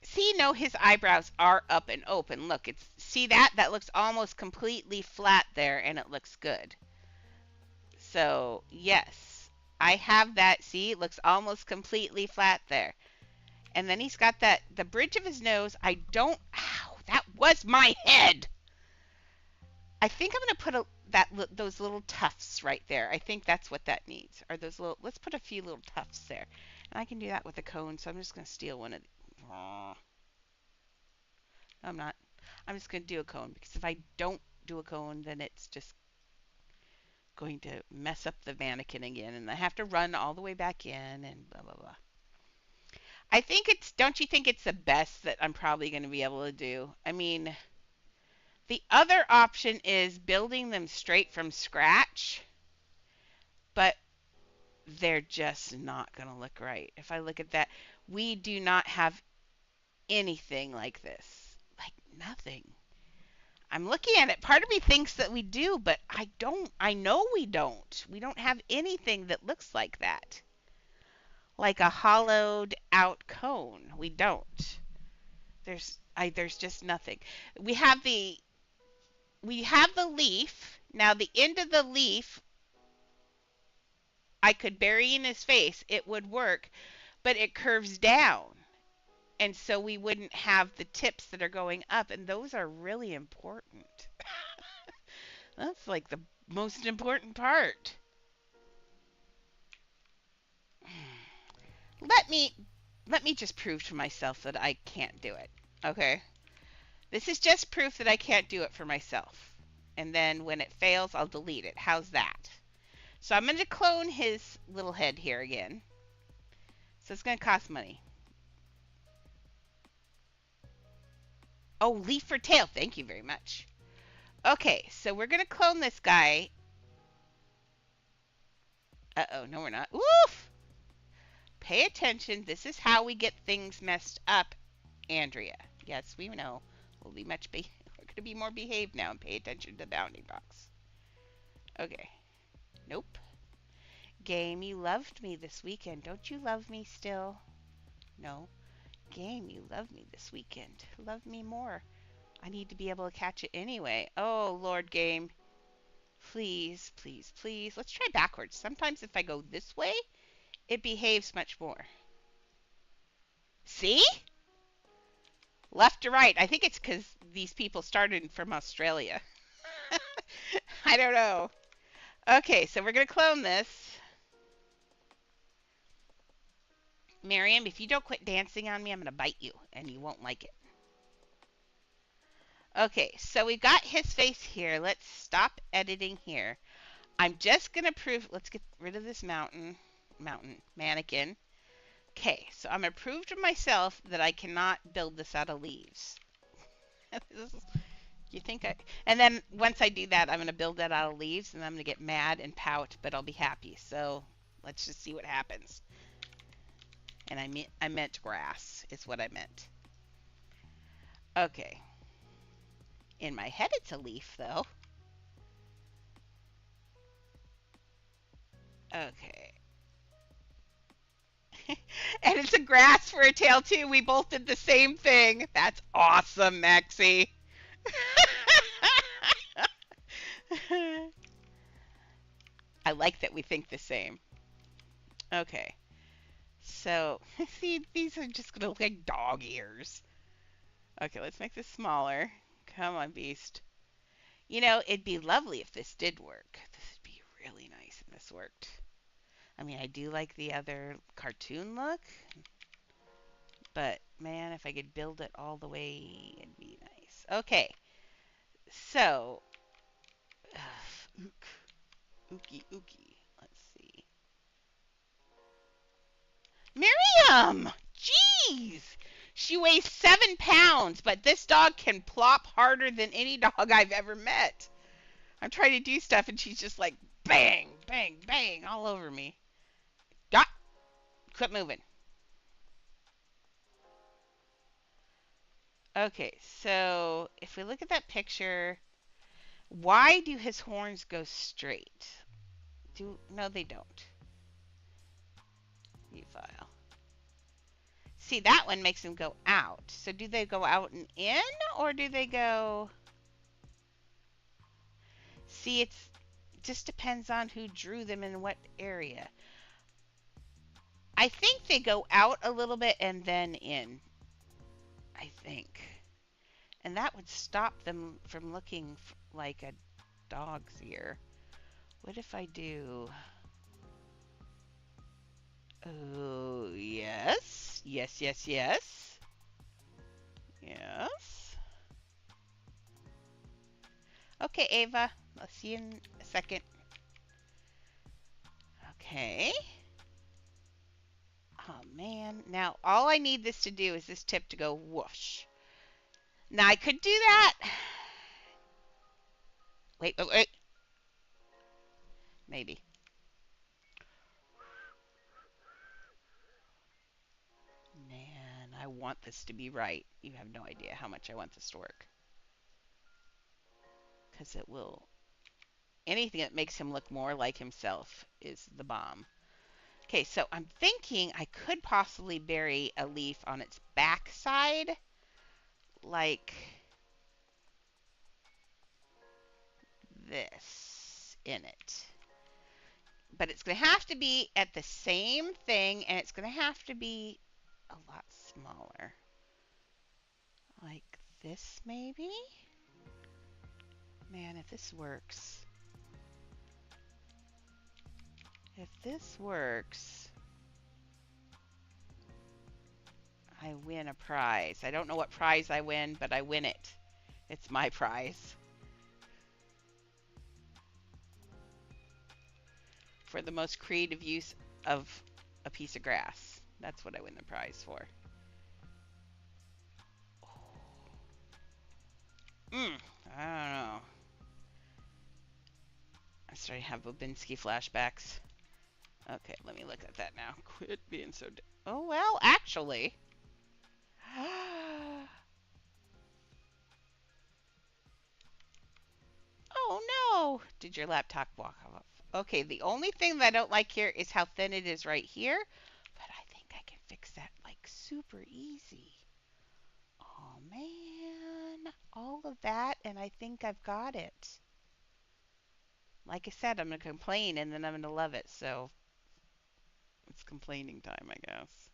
Speaker 1: See, no, his eyebrows are up and open. Look, see that? That looks almost completely flat there, and it looks good. So, yes, I have that. See, it looks almost completely flat there. And then he's got the bridge of his nose. Ow, that was my head. I think I'm going to put those little tufts right there. I think that's what that needs. Let's put a few little tufts there. And I can do that with a cone, so I'm just going to steal one of these. No, I'm not. I'm just going to do a cone, because if I don't do a cone, then it's just going to mess up the mannequin again, and I have to run all the way back in, and blah, blah, blah. Don't you think it's the best that I'm probably going to be able to do? The other option is building them straight from scratch, but they're just not going to look right. If I look at that, we do not have anything like this. Like nothing. I'm looking at it. Part of me thinks that we do, but I don't. I know we don't. We don't have anything that looks like that. Like a hollowed out cone. We don't. There's just nothing. We have the leaf. Now the end of the leaf I could bury in his face. It would work, but it curves down. And so we wouldn't have the tips that are going up, and those are really important. That's like the most important part. Let me just prove to myself that I can't do it. Okay? This is just proof that I can't do it for myself. And then when it fails, I'll delete it. How's that? So I'm going to clone his little head here again. So it's going to cost money. Oh, leaf for tail. Thank you very much. Okay, so we're going to clone this guy. Uh-oh, no we're not. Woof! Pay attention. This is how we get things messed up, Andrea. Yes, we know. We're going to be more behaved now and pay attention to the bounding box. Okay. Nope. Game, you loved me this weekend. Don't you love me still? No. Game, you loved me this weekend. Love me more. I need to be able to catch it anyway. Oh, Lord Game. Please, please, please. Let's try backwards. Sometimes if I go this way, it behaves much more. See? Left to right. I think it's because these people started from Australia. I don't know. Okay, so we're going to clone this. Miriam, if you don't quit dancing on me, I'm going to bite you, and you won't like it. Okay, so we've got his face here. Let's stop editing here. I'm just going to prove, let's get rid of this mannequin. Okay, so I'm going to prove to myself that I cannot build this out of leaves. You think I, and then once I do that, I'm going to build that out of leaves, and I'm going to get mad and pout, but I'll be happy. So let's just see what happens. And I meant grass is what I meant. Okay. In my head, it's a leaf, though. Okay. And it's a grass for a tail, too. We both did the same thing. That's awesome, Maxie. I like that we think the same. Okay. So, see, these are just going to look like dog ears. Okay, let's make this smaller. Come on, beast. You know, it'd be lovely if this did work. This would be really nice if this worked. I mean, I do like the other cartoon look, but man, if I could build it all the way, it'd be nice. Okay, so, ookie ookie. Let's see. Miriam! Jeez! She weighs 7 pounds, but this dog can plop harder than any dog I've ever met. I'm trying to do stuff, and she's just like bang, bang, bang all over me. Got, quit moving. Okay, so if we look at that picture, why do his horns go straight? No, they don't. View file. See, that one makes them go out. So do they go out and in, or do they go? See, it just depends on who drew them in what area. I think they go out a little bit and then in. I think. And that would stop them from looking like a dog's ear. What if I do? Oh, yes. Yes, yes, yes. Yes. Okay, Ava. I'll see you in a second. Okay. Oh, man. Now, all I need this to do is this tip to go whoosh. Now, I could do that. Wait, wait, wait. Maybe. Man, I want this to be right. You have no idea how much I want this to work. Because it will. Anything that makes him look more like himself is the bomb. Okay, so I'm thinking I could possibly bury a leaf on its back side, like this in it. But it's going to have to be at the same thing, and it's going to have to be a lot smaller. Like this, maybe? Man, if this works. If this works, I win a prize. I don't know what prize I win, but I win it. It's my prize. For the most creative use of a piece of grass. That's what I win the prize for. I don't know. I'm starting to have Bobinsky flashbacks. Okay, let me look at that now. Quit being so... Oh, well, actually... Oh, no! Did your laptop walk off? Okay, the only thing that I don't like here is how thin it is right here. But I think I can fix that, like, super easy. Oh, man. All of that, and I think I've got it. Like I said, I'm going to complain, and then I'm going to love it, so... It's complaining time, I guess.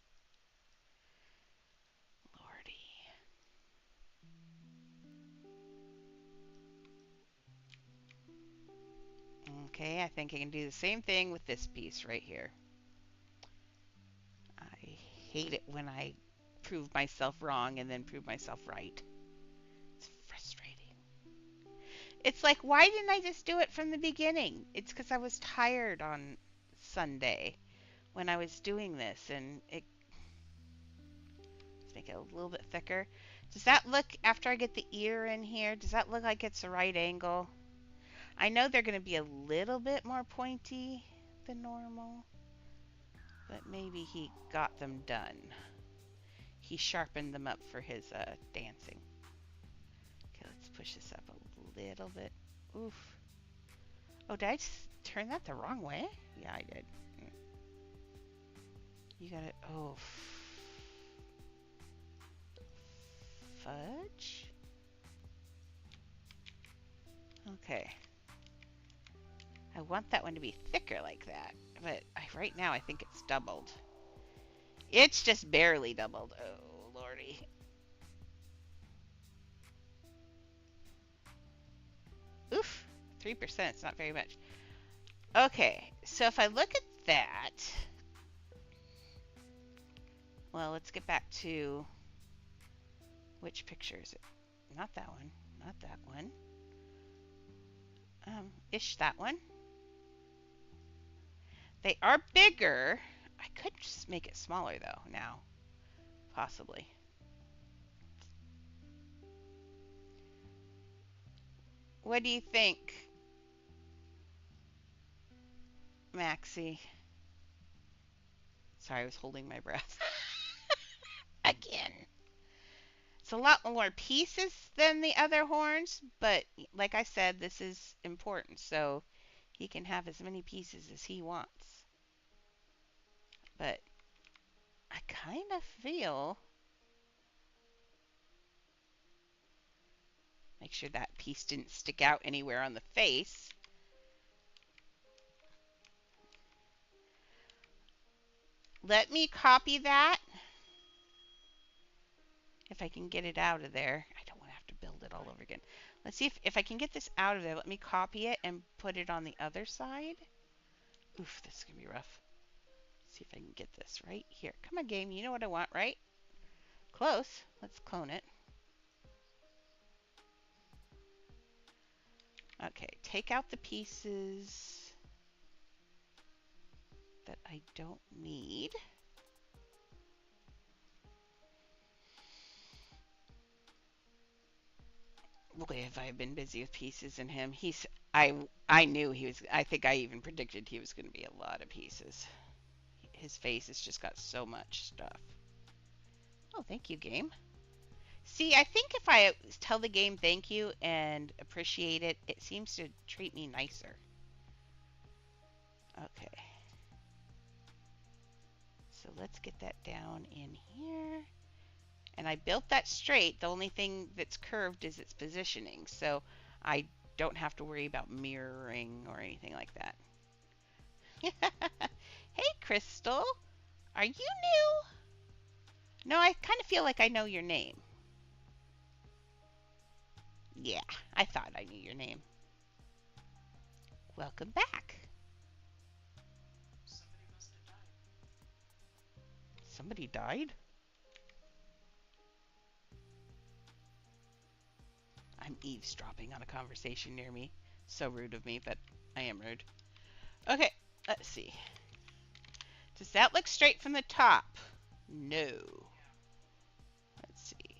Speaker 1: Okay, I think I can do the same thing with this piece right here. I hate it when I prove myself wrong and then prove myself right. It's frustrating. It's like, why didn't I just do it from the beginning? It's because I was tired on Sunday when I was doing this, and let's make it a little bit thicker. Does that look, after I get the ear in here, does that look like it's the right angle? I know they're going to be a little bit more pointy than normal, but maybe he got them done. He sharpened them up for his dancing. Okay, let's push this up a little bit. Oof. Oh, did I just turn that the wrong way? Yeah, I did. You got it. Oh. Fudge? Okay. I want that one to be thicker like that, but right now I think it's doubled. It's just barely doubled. Oh, lordy. Oof. 3%. It's not very much. Okay, so if I look at that, well, let's get back to, which picture is it? Not that one. Not that one. Ish that one. They are bigger. I could just make it smaller though now. Possibly. What do you think, Maxie? Sorry, I was holding my breath. Again. It's a lot more pieces than the other horns, but like I said, this is important, so he can have as many pieces as he wants. But I kind of feel... Make sure that piece didn't stick out anywhere on the face. Let me copy that. If I can get it out of there. I don't want to have to build it all over again. Let's see if I can get this out of there. Let me copy it and put it on the other side. Oof, this is going to be rough. Let's see if I can get this right here. Come on, game. You know what I want, right? Close. Let's clone it. Okay, take out the pieces that I don't need. Boy, have I been busy with pieces in him. I knew he was, I think I even predicted he was going to be a lot of pieces. His face has just got so much stuff. Oh, thank you, game. See, I think if I tell the game thank you and appreciate it, it seems to treat me nicer. Okay. So let's get that down in here. And I built that straight. The only thing that's curved is its positioning. So I don't have to worry about mirroring or anything like that. Hey, Crystal. Are you new? No, I kind of feel like I know your name. Yeah, I thought I knew your name. Welcome back. Somebody died? I'm eavesdropping on a conversation near me. So rude of me, but I am rude. Okay, let's see. Does that look straight from the top? No. Let's see.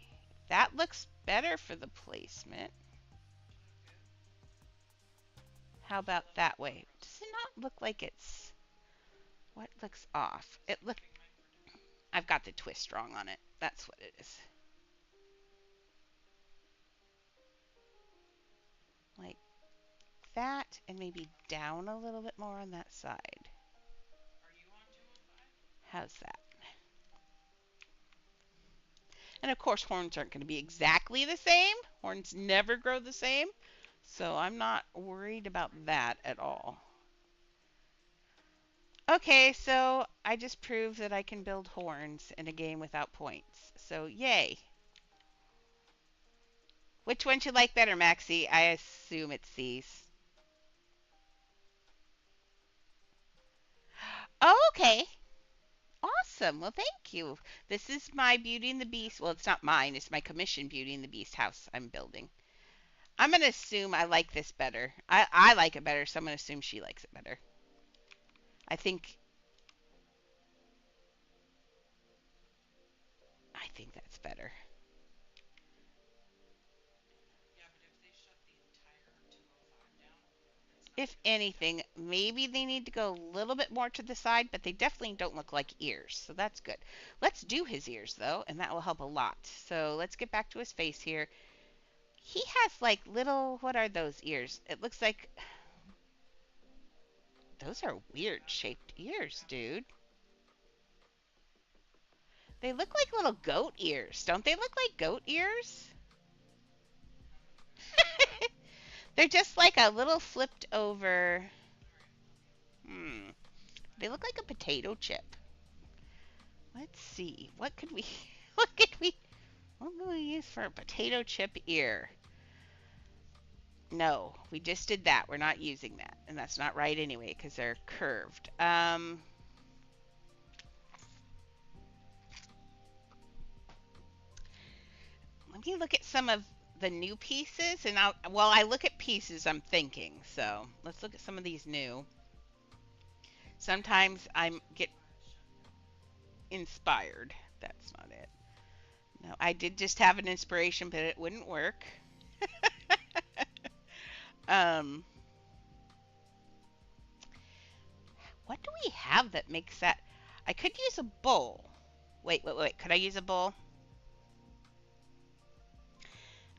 Speaker 1: That looks better for the placement. How about that way? Does it not look like it's... What looks off? I've got the twist wrong on it. That's what it is. Like that, and maybe down a little bit more on that side. How's that? And of course, horns aren't going to be exactly the same. Horns never grow the same. So I'm not worried about that at all. Okay, so I just proved that I can build horns in a game without points. So yay. Which one do you like better, Maxie? I assume it's these. awesome. Well, thank you. This is my Beauty and the Beast. Well, it's not mine. It's my commission Beauty and the Beast house I'm building. I'm going to assume I like this better. I like it better, so I'm going to assume she likes it better. I think that's better. If anything, maybe they need to go a little bit more to the side, but they definitely don't look like ears, so that's good. Let's do his ears, though, and that will help a lot. So let's get back to his face here. He has like little, what are those ears? It looks like, those are weird shaped ears, dude. They look like little goat ears. Don't they look like goat ears? They're just like a little flipped over. Hmm. They look like a potato chip. Let's see. What could we what could we use for a potato chip ear? No, we just did that. We're not using that. And that's not right anyway because they're curved. Let me look at some of the new pieces, and while I look at pieces, I'm thinking. So let's look at some of these new. Sometimes I get inspired. That's not it. No, I did just have an inspiration, but it wouldn't work. um, what do we have that makes that? I could use a bowl. Wait. Could I use a bowl?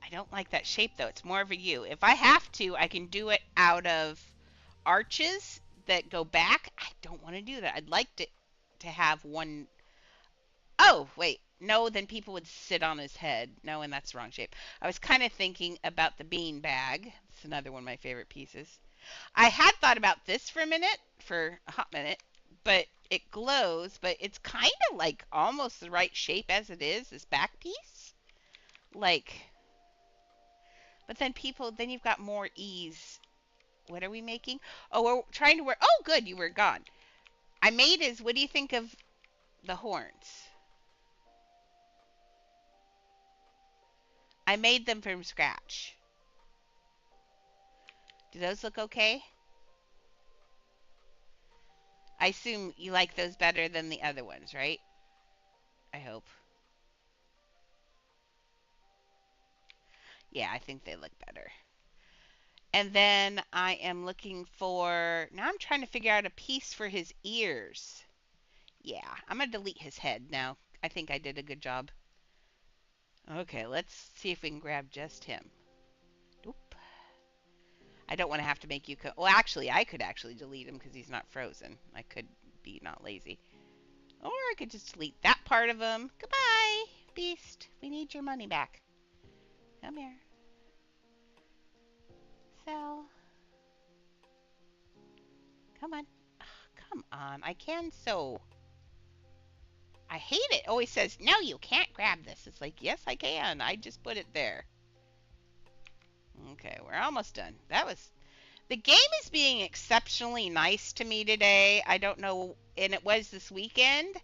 Speaker 1: I don't like that shape though. It's more of a U. If I have to, I can do it out of arches that go back. I don't want to do that. I'd like to have one. Oh, wait. No, then people would sit on his head. No, and that's the wrong shape. I was kind of thinking about the bean bag. It's another one of my favorite pieces. I had thought about this for a hot minute, but it glows, but it's kind of like almost the right shape as it is, this back piece. Like, but then you've got more ease. What are we making? Oh, we're trying to wear, oh, good, you were gone. What do you think of the horns? I made them from scratch. Do those look okay? I assume you like those better than the other ones, right? I hope. Yeah, I think they look better. And then I am looking for, now I'm trying to figure out a piece for his ears. Yeah, I'm going to delete his head now. I think I did a good job. Okay, let's see if we can grab just him. Oop. I don't want to have to make you well, actually, I could actually delete him because he's not frozen. I could be not lazy. Or I could just delete that part of him. Goodbye, beast. We need your money back. Come here. Sell. Come on. Ugh, come on. I can sew. I hate it. It always says, no, you can't grab this. It's like, yes, I can. I just put it there. Okay, we're almost done. The game is being exceptionally nice to me today. I don't know, and it was this weekend.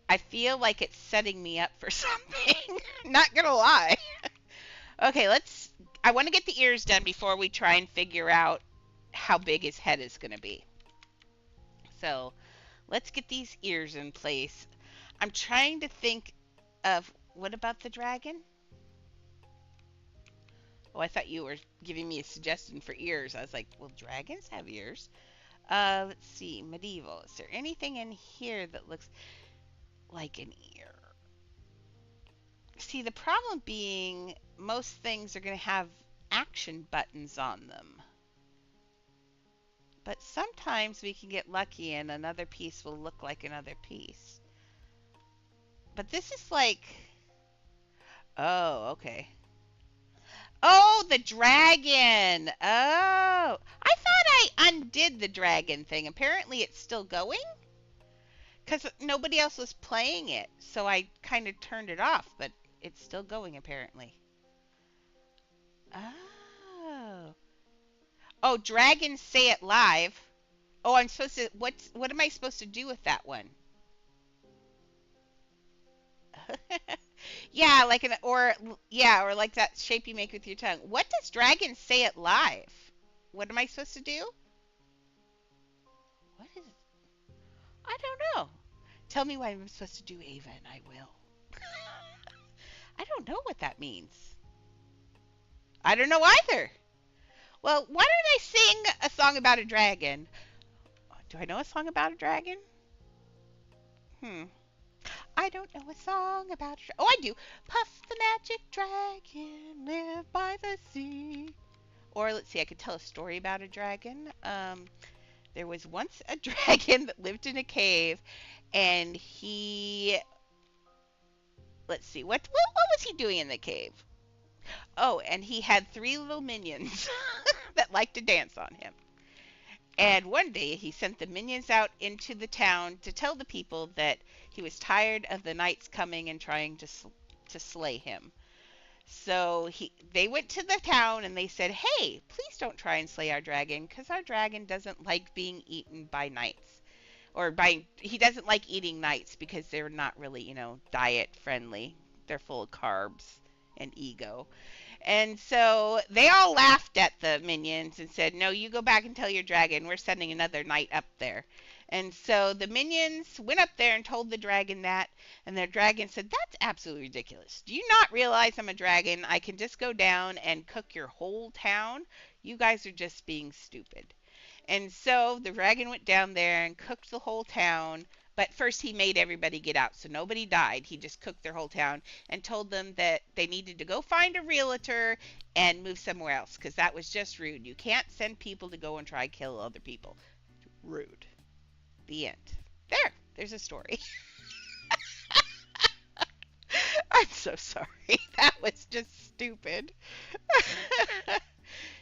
Speaker 1: I feel like it's setting me up for something. Not gonna lie. Okay, I want to get the ears done before we try and figure out how big his head is gonna be. So, let's get these ears in place. I'm trying to think of, what about the dragon? Oh, I thought you were giving me a suggestion for ears. I was like, well, dragons have ears. Let's see, medieval. Is there anything in here that looks like an ear? See, the problem being most things are going to have action buttons on them. But sometimes we can get lucky and another piece will look like another piece. But this is like, oh, okay. Oh, the dragon. Oh, I thought I undid the dragon thing. Apparently it's still going because nobody else was playing it. So I kind of turned it off, but it's still going apparently. Oh. Oh, dragons say it live. Oh, I'm supposed to, what am I supposed to do with that one? Yeah, like an or yeah, or like that shape you make with your tongue. What does dragon say it live? What am I supposed to do? What is it? I don't know. Tell me what I'm supposed to do, Ava, and I will. I don't know what that means. I don't know either. Well, why don't I sing a song about a dragon? Do I know a song about a dragon? Hmm. I don't know a song about a oh, I do. Puff the magic dragon, live by the sea. Or let's see, I could tell a story about a dragon. There was once a dragon that lived in a cave, and he let's see, what was he doing in the cave? Oh, and he had three little minions that liked to dance on him. And one day he sent the minions out into the town to tell the people that he was tired of the knights coming and trying to slay him. So they went to the town and they said, "Hey, please don't try and slay our dragon because our dragon doesn't like being eaten by knights, or by he doesn't like eating knights because they're not really, diet friendly. They're full of carbs and ego." And so they all laughed at the minions and said, "No, you go back and tell your dragon we're sending another knight up there." And so the minions went up there and told the dragon that, and their dragon said, "That's absolutely ridiculous. Do you not realize I'm a dragon? I can just go down and cook your whole town. You guys are just being stupid." And so the dragon went down there and cooked the whole town. But first, he made everybody get out, so nobody died. He just cooked their whole town and told them that they needed to go find a realtor and move somewhere else because that was just rude. You can't send people to go and try kill other people. Rude. The end. There's a story. I'm so sorry. That was just stupid.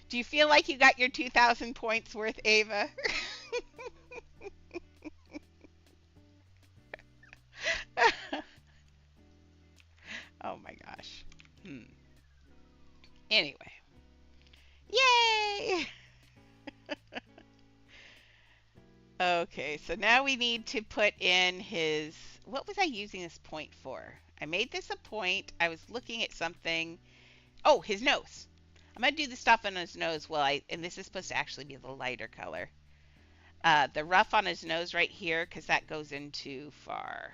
Speaker 1: Do you feel like you got your 2,000 points worth, Ava? Oh my gosh. Anyway. Yay! Okay, so now we need to put in his. What was I using this point for? I made this a point. I was looking at something. Oh, his nose. I'm gonna do the stuff on his nose and this is supposed to actually be the lighter color. The rough on his nose right here, because that goes in too far.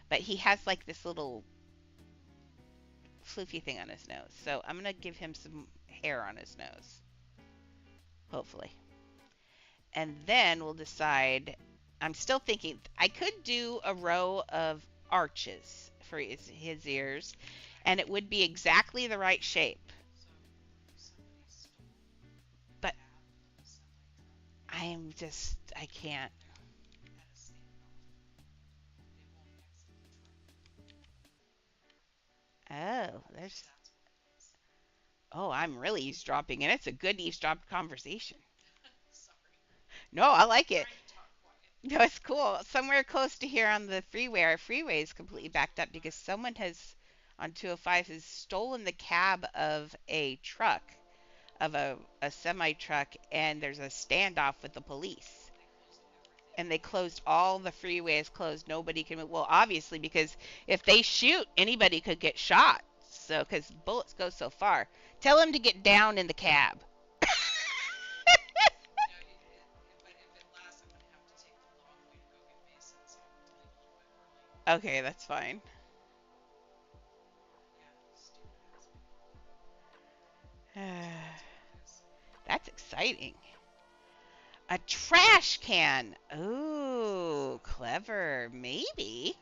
Speaker 1: But he has like this little floofy thing on his nose. So I'm gonna give him some hair on his nose. Hopefully. And then we'll decide. I'm still thinking I could do a row of arches for his ears, and it would be exactly the right shape. But I can't. Oh, there's. Oh, I'm really eavesdropping, and it's a good eavesdrop conversation. No, I like it. No, it's cool. Somewhere close to here on the freeway, our freeway is completely backed up because someone has, on 205, has stolen the cab of a truck, of a semi truck, and there's a standoff with the police. And they closed all the freeways closed. Nobody can move. Well, obviously, because if they shoot, anybody could get shot. So, because bullets go so far. Tell him to get down in the cab. Okay, that's fine. That's exciting. A trash can. Ooh, clever. Maybe.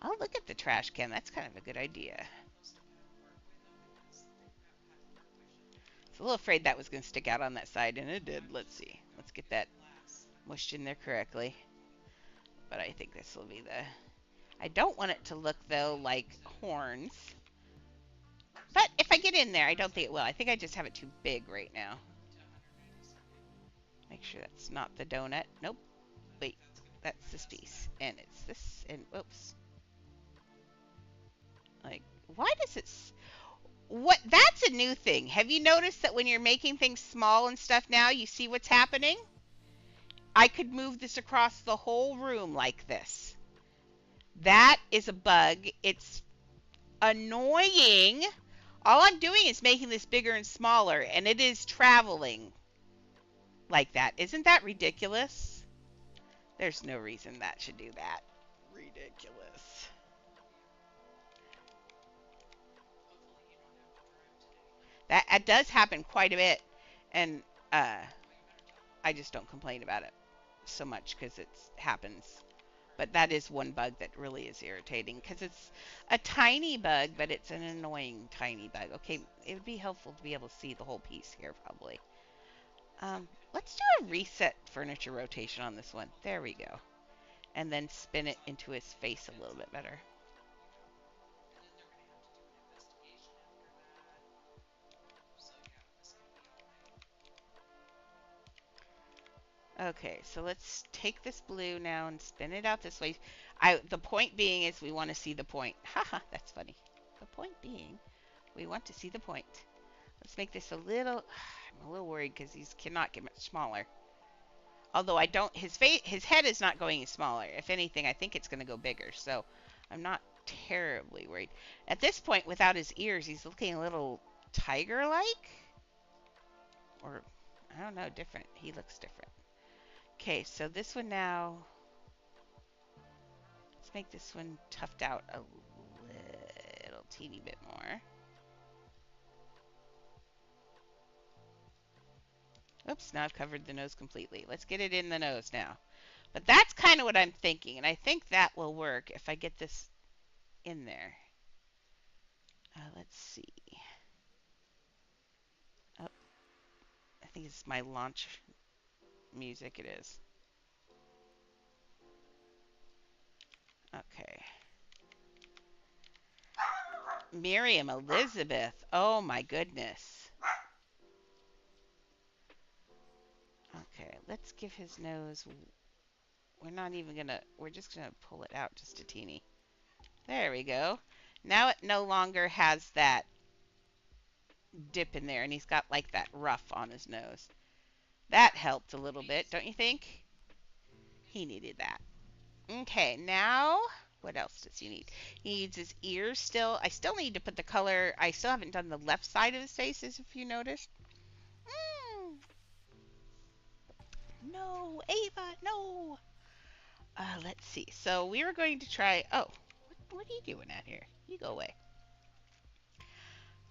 Speaker 1: I'll look at the trash can. That's kind of a good idea. I was a little afraid that was going to stick out on that side, and it did. Let's see. Let's get that mushed in there correctly. But I think this will be the... I don't want it to look, though, like horns. But if I get in there, I don't think it will. I think I just have it too big right now. Make sure that's not the donut. Nope. Wait. That's this piece. And it's this. And oops. Like, why does it... What? That's a new thing. Have you noticed that when you're making things small and stuff now, you see what's happening? I could move this across the whole room like this. That is a bug. It's annoying. All I'm doing is making this bigger and smaller, and it is traveling like that. Isn't that ridiculous? There's no reason that should do that. Ridiculous. That does happen quite a bit, and uh, I just don't complain about it so much because it happens. But that is one bug that really is irritating because it's a tiny bug, but it's an annoying tiny bug. Okay, it would be helpful to be able to see the whole piece here probably. Let's do a reset furniture rotation on this one. There we go. And then spin it into his face a little bit better. Okay, so let's take this blue now and spin it out this way. The point being is we want to see the point. Haha, that's funny. The point being, we want to see the point. Let's make this a little. I'm a little worried because he cannot get much smaller. Although I don't, his head is not going smaller. If anything, I think it's going to go bigger. So I'm not terribly worried. At this point, without his ears, he's looking a little tiger-like, or I don't know, different. He looks different. Okay, so this one now. Let's make this one toughed out a little teeny bit more. Oops, now I've covered the nose completely. Let's get it in the nose now. But that's kind of what I'm thinking, and I think that will work if I get this in there. Let's see. Oh, I think it's my launch music. It is. Okay. Miriam Elizabeth. Oh my goodness. Okay, let's give his nose. We're not even gonna. We're just gonna pull it out just a teeny. There we go. Now it no longer has that dip in there, and he's got like that ruff on his nose. That helped a little bit, don't you think? He needed that. Okay, now what else does he need? He needs his ears still. I still need to put the color. I still haven't done the left side of his face, as if you noticed. Mm, no, Ava, no. Let's see. So we were going to try. Oh, what are you doing out here? You go away.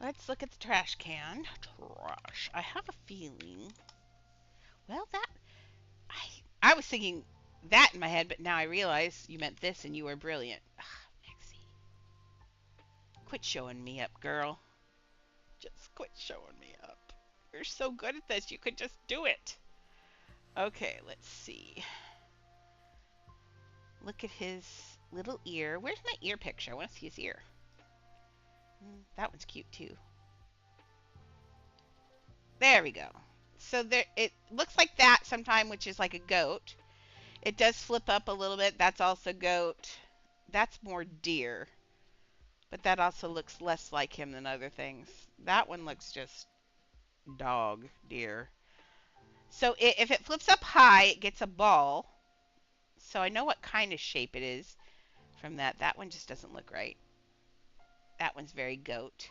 Speaker 1: Let's look at the trash can. Trash. I have a feeling. Well, that I was thinking that in my head, but now I realize you meant this, and you were brilliant. Maxie, quit showing me up, girl. Just quit showing me up. You're so good at this. You could just do it. Okay, let's see. Look at his little ear. Where's my ear picture? I want to see his ear. That one's cute too. There we go. So there, it looks like that sometime, which is like a goat. It does flip up a little bit. That's also goat. That's more deer. But that also looks less like him than other things. That one looks just dog, deer. So if it flips up high, it gets a ball. So I know what kind of shape it is from that. That one just doesn't look right. That one's very goat.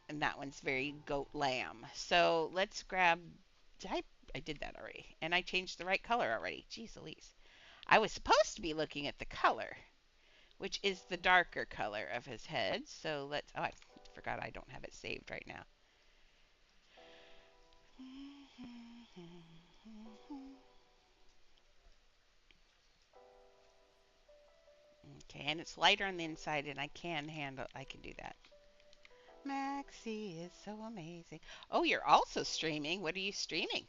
Speaker 1: And that one's very goat lamb. So let's grab. I did that already. And I changed the right color already. Jeez Louise. I was supposed to be looking at the color, which is the darker color of his head. So let's. Oh, I forgot I don't have it saved right now. Okay, and it's lighter on the inside, and I can do that. Maxie is so amazing. Oh, you're also streaming. What are you streaming?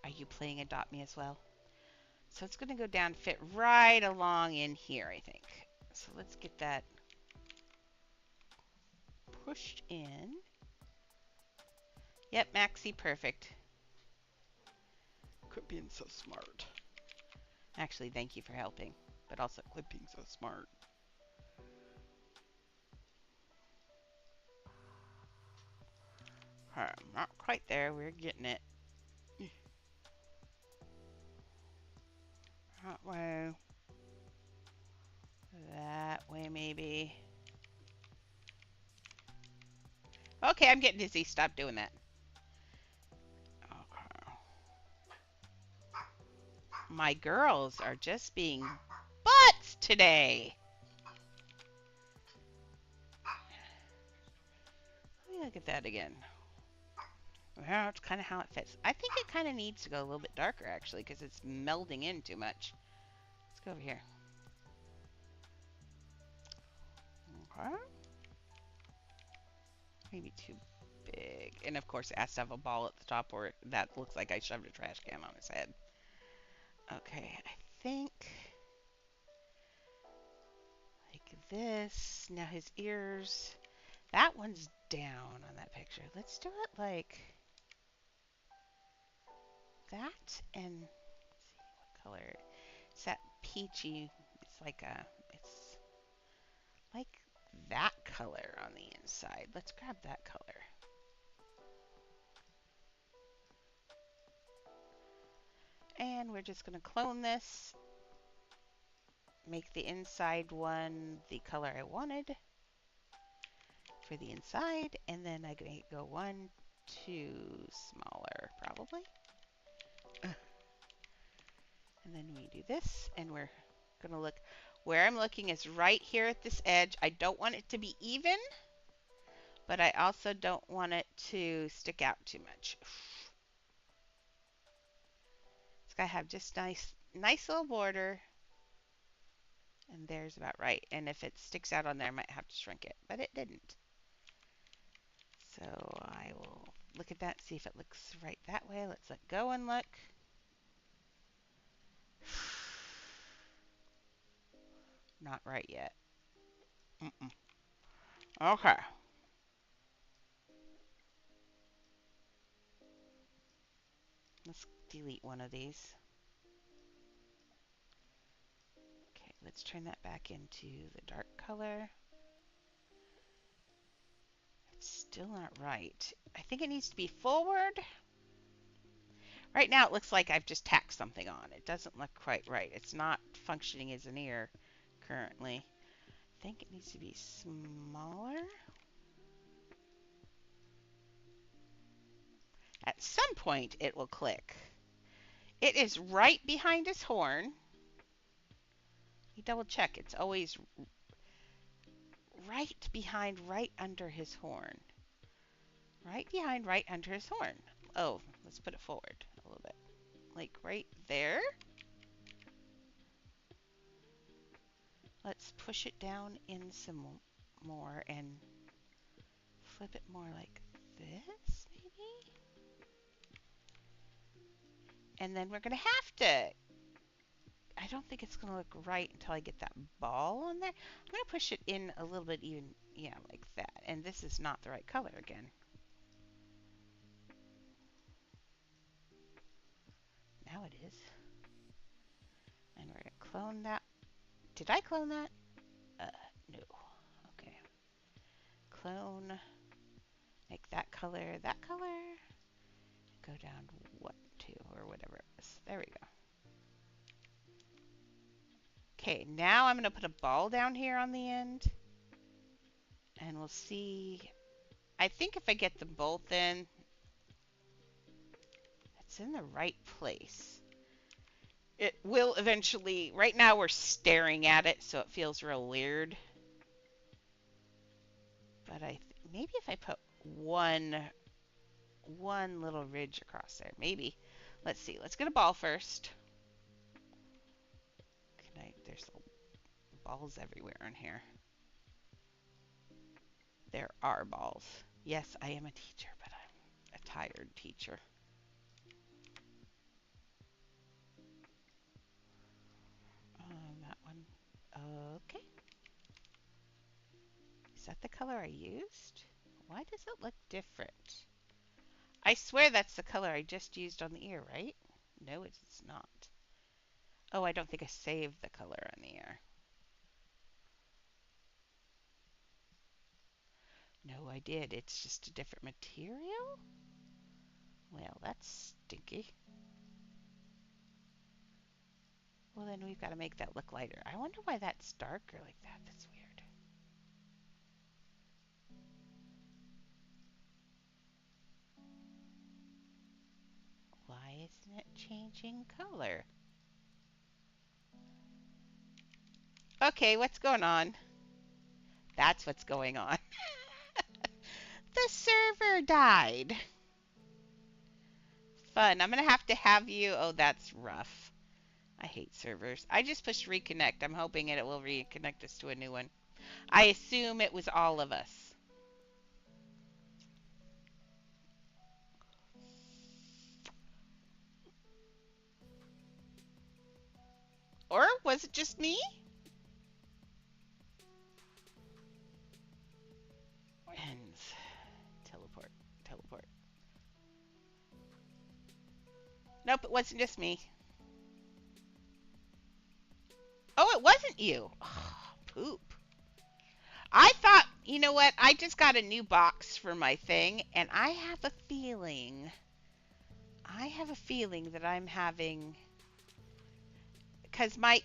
Speaker 1: Are you playing Adopt Me as well? So it's going to go down, fit right along in here, I think. So let's get that pushed in. Yep, Maxie, perfect. Quit being so smart. Actually, thank you for helping, but also quit being so smart. Not quite there. We're getting it. That way. That way, maybe. Okay, I'm getting dizzy. Stop doing that. Okay. My girls are just being butts today. Let me look at that again. Well, that's kind of how it fits. I think it kind of needs to go a little bit darker, actually, because it's melding in too much. Let's go over here. Okay. Maybe too big. And, of course, it has to have a ball at the top, or that looks like I shoved a trash can on his head. Okay, I think like this. Now his ears, that one's down on that picture. Let's do it like that, and let's see what color. It's that peachy. It's like that color on the inside. Let's grab that color. And we're just going to clone this. Make the inside one the color I wanted for the inside. And then I'm going to go 1, 2 smaller, probably. And then we do this, and we're going to look. Where I'm looking is right here at this edge. I don't want it to be even, but I also don't want it to stick out too much. It's got to have just nice little border. And there's about right. And if it sticks out on there, I might have to shrink it, but it didn't. So I will look at that, see if it looks right that way. Let's let go and look. Not right yet. Mm-mm. Okay. Let's delete one of these. Okay, let's turn that back into the dark color. It's still not right. I think it needs to be forward. Right now it looks like I've just tacked something on. It doesn't look quite right. It's not functioning as an ear currently. I think it needs to be smaller. At some point it will click. It is right behind his horn. You double check. It's always right behind, right under his horn. Right behind, right under his horn. Oh, let's put it forward a little bit. Like right there. Let's push it down in some more and flip it more like this, maybe? And then we're going to have to, I don't think it's going to look right until I get that ball on there. I'm going to push it in a little bit even, yeah, like that. And this is not the right color again. Now it is. And we're going to clone that. Did I clone that? No. Okay. Clone. Make that color, go down 1, 2, or whatever it was. There we go. Okay, now I'm going to put a ball down here on the end. And we'll see. I think if I get them both in, it's in the right place. It will eventually. Right now we're staring at it, so it feels real weird. But maybe if I put one little ridge across there, maybe. Let's see. Let's get a ball first. There's balls everywhere in here. There are balls. Yes, I am a teacher, but I'm a tired teacher. That one. Okay. Is that the color I used? Why does it look different? I swear that's the color I just used on the ear, right? No, it's not. Oh, I don't think I saved the color on the ear. No, I did. It's just a different material? Well, that's stinky. Well, then we've got to make that look lighter. I wonder why that's darker like that. That's weird. Why isn't it changing color? Okay, what's going on? That's what's going on. The server died. Fun. I'm going to have you. Oh, that's rough. I hate servers. I just pushed reconnect. I'm hoping it will reconnect us to a new one. I assume it was all of us. Or was it just me? Ends. Teleport. Teleport. Nope, it wasn't just me. Oh, it wasn't you. Oh, poop. I thought, you know what? I just got a new box for my thing, and I have a feeling that I'm having, because my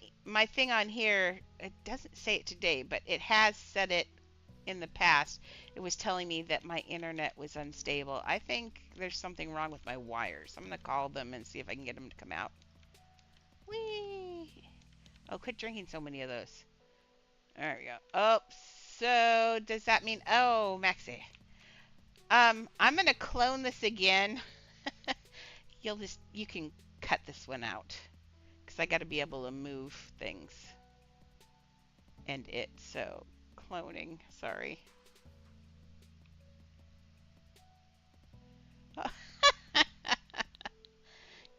Speaker 1: thing on here, it doesn't say it today, but it has said it in the past. It was telling me that my internet was unstable. I think there's something wrong with my wires. I'm gonna call them and see if I can get them to come out. Whee! Oh, quit drinking so many of those. There we go. Oh, so does that mean? Oh, Maxie. I'm gonna clone this again. You can cut this one out because I got to be able to move things and it. So cloning. Sorry.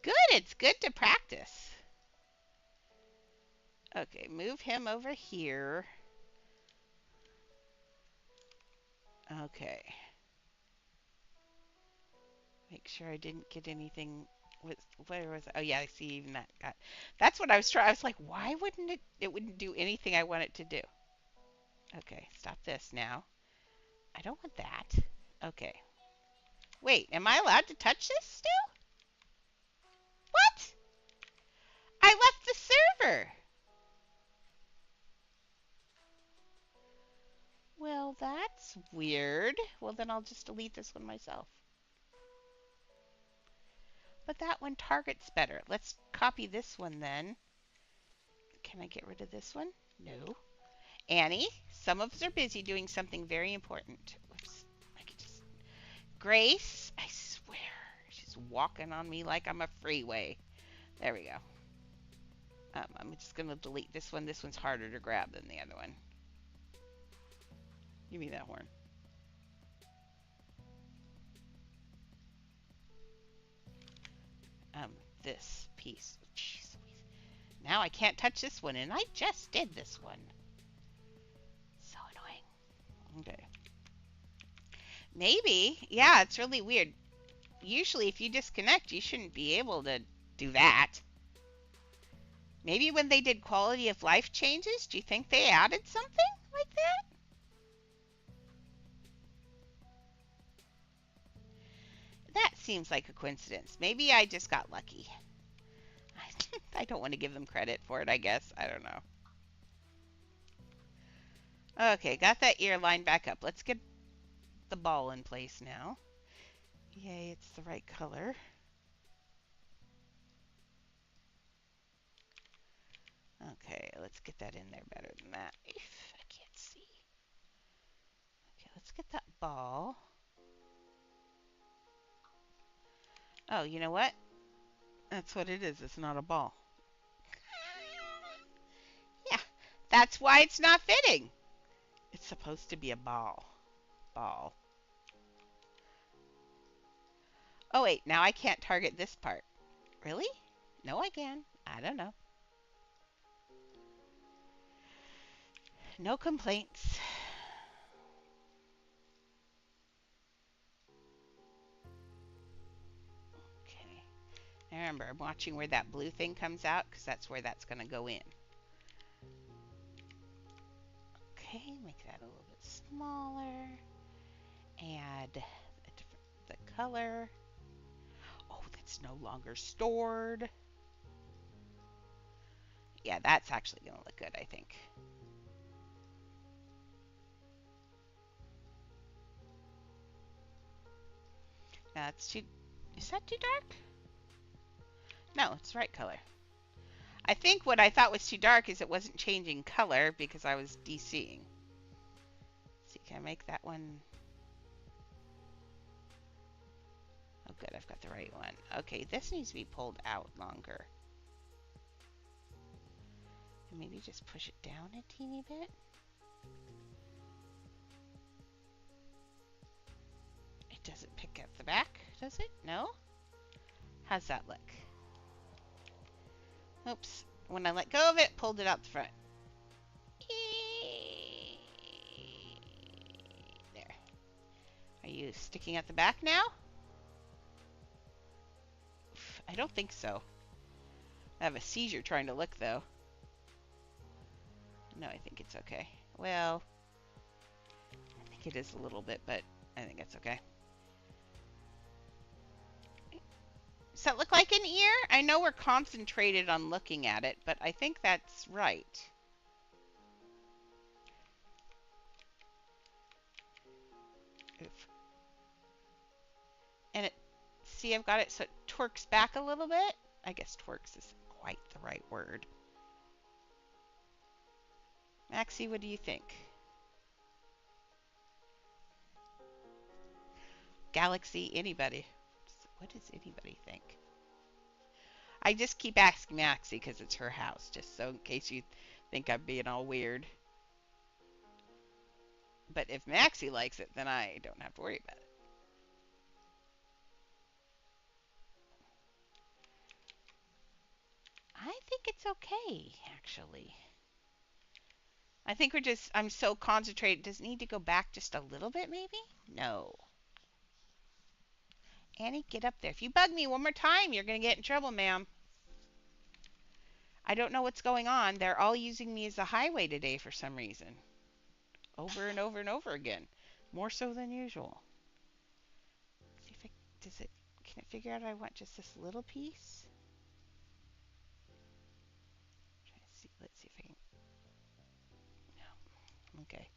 Speaker 1: Good. It's good to practice. Okay, move him over here. Okay. Make sure I didn't get anything. Where was it? Oh yeah, I see even that got. That's what I was trying. I was like, why wouldn't it? It wouldn't do anything I want it to do. Okay, stop this now. I don't want that. Okay. Wait, am I allowed to touch this still? What? I left the server. Well, that's weird. Well, then I'll just delete this one myself. But that one targets better. Let's copy this one then. Can I get rid of this one? No. Annie, some of us are busy doing something very important. Whoops. I could just... Grace, I swear, she's walking on me like I'm a freeway. There we go. I'm just going to delete this one. This one's harder to grab than the other one. Give me that horn. This piece. Jeez. Now I can't touch this one, and I just did this one. So annoying. Okay. Maybe. Yeah, it's really weird. Usually if you disconnect, you shouldn't be able to do that. Maybe when they did quality of life changes, do you think they added something like that? That seems like a coincidence. Maybe I just got lucky. I don't want to give them credit for it, I guess. I don't know. Okay, got that ear line back up. Let's get the ball in place now. Yay, it's the right color. Okay, let's get that in there better than that. I can't see. Okay, let's get that ball. Oh, you know what? That's what it is. It's not a ball. Yeah, that's why it's not fitting. It's supposed to be a ball. Ball. Oh, wait. Now I can't target this part. Really? No, I can. I don't know. No complaints. Okay. Now remember, I'm watching where that blue thing comes out because that's where that's going to go in. Okay, make that a little bit smaller. Add the color. Oh, that's no longer stored. Yeah, that's actually going to look good, I think. That's too... Is that too dark? No, it's the right color. I think what I thought was too dark is it wasn't changing color because I was DCing. See, can I make that one? Oh, good, I've got the right one. Okay, this needs to be pulled out longer. And maybe just push it down a teeny bit. It doesn't pick up the back, does it? No? How's that look? Oops. When I let go of it, pulled it out the front. There. Are you sticking at the back now? I don't think so. I have a seizure trying to look, though. No, I think it's okay. Well, I think it is a little bit, but I think it's okay. Does that look like an ear? I know we're concentrated on looking at it, but I think that's right. Oof. And it, see, I've got it so it twerks back a little bit. I guess twerks is quite the right word. Maxie, what do you think? Galaxy, anybody? What does anybody think? I just keep asking Maxie because it's her house, just so in case you think I'm being all weird. But if Maxie likes it, then I don't have to worry about it. I think it's okay, actually. I think I'm so concentrated. Does it need to go back just a little bit, maybe? No. Annie, get up there. If you bug me one more time, you're going to get in trouble, ma'am. I don't know what's going on. They're all using me as a highway today for some reason. Over and over and over again. More so than usual. See if can it figure out I want just this little piece? Let's see if I can. No. Okay.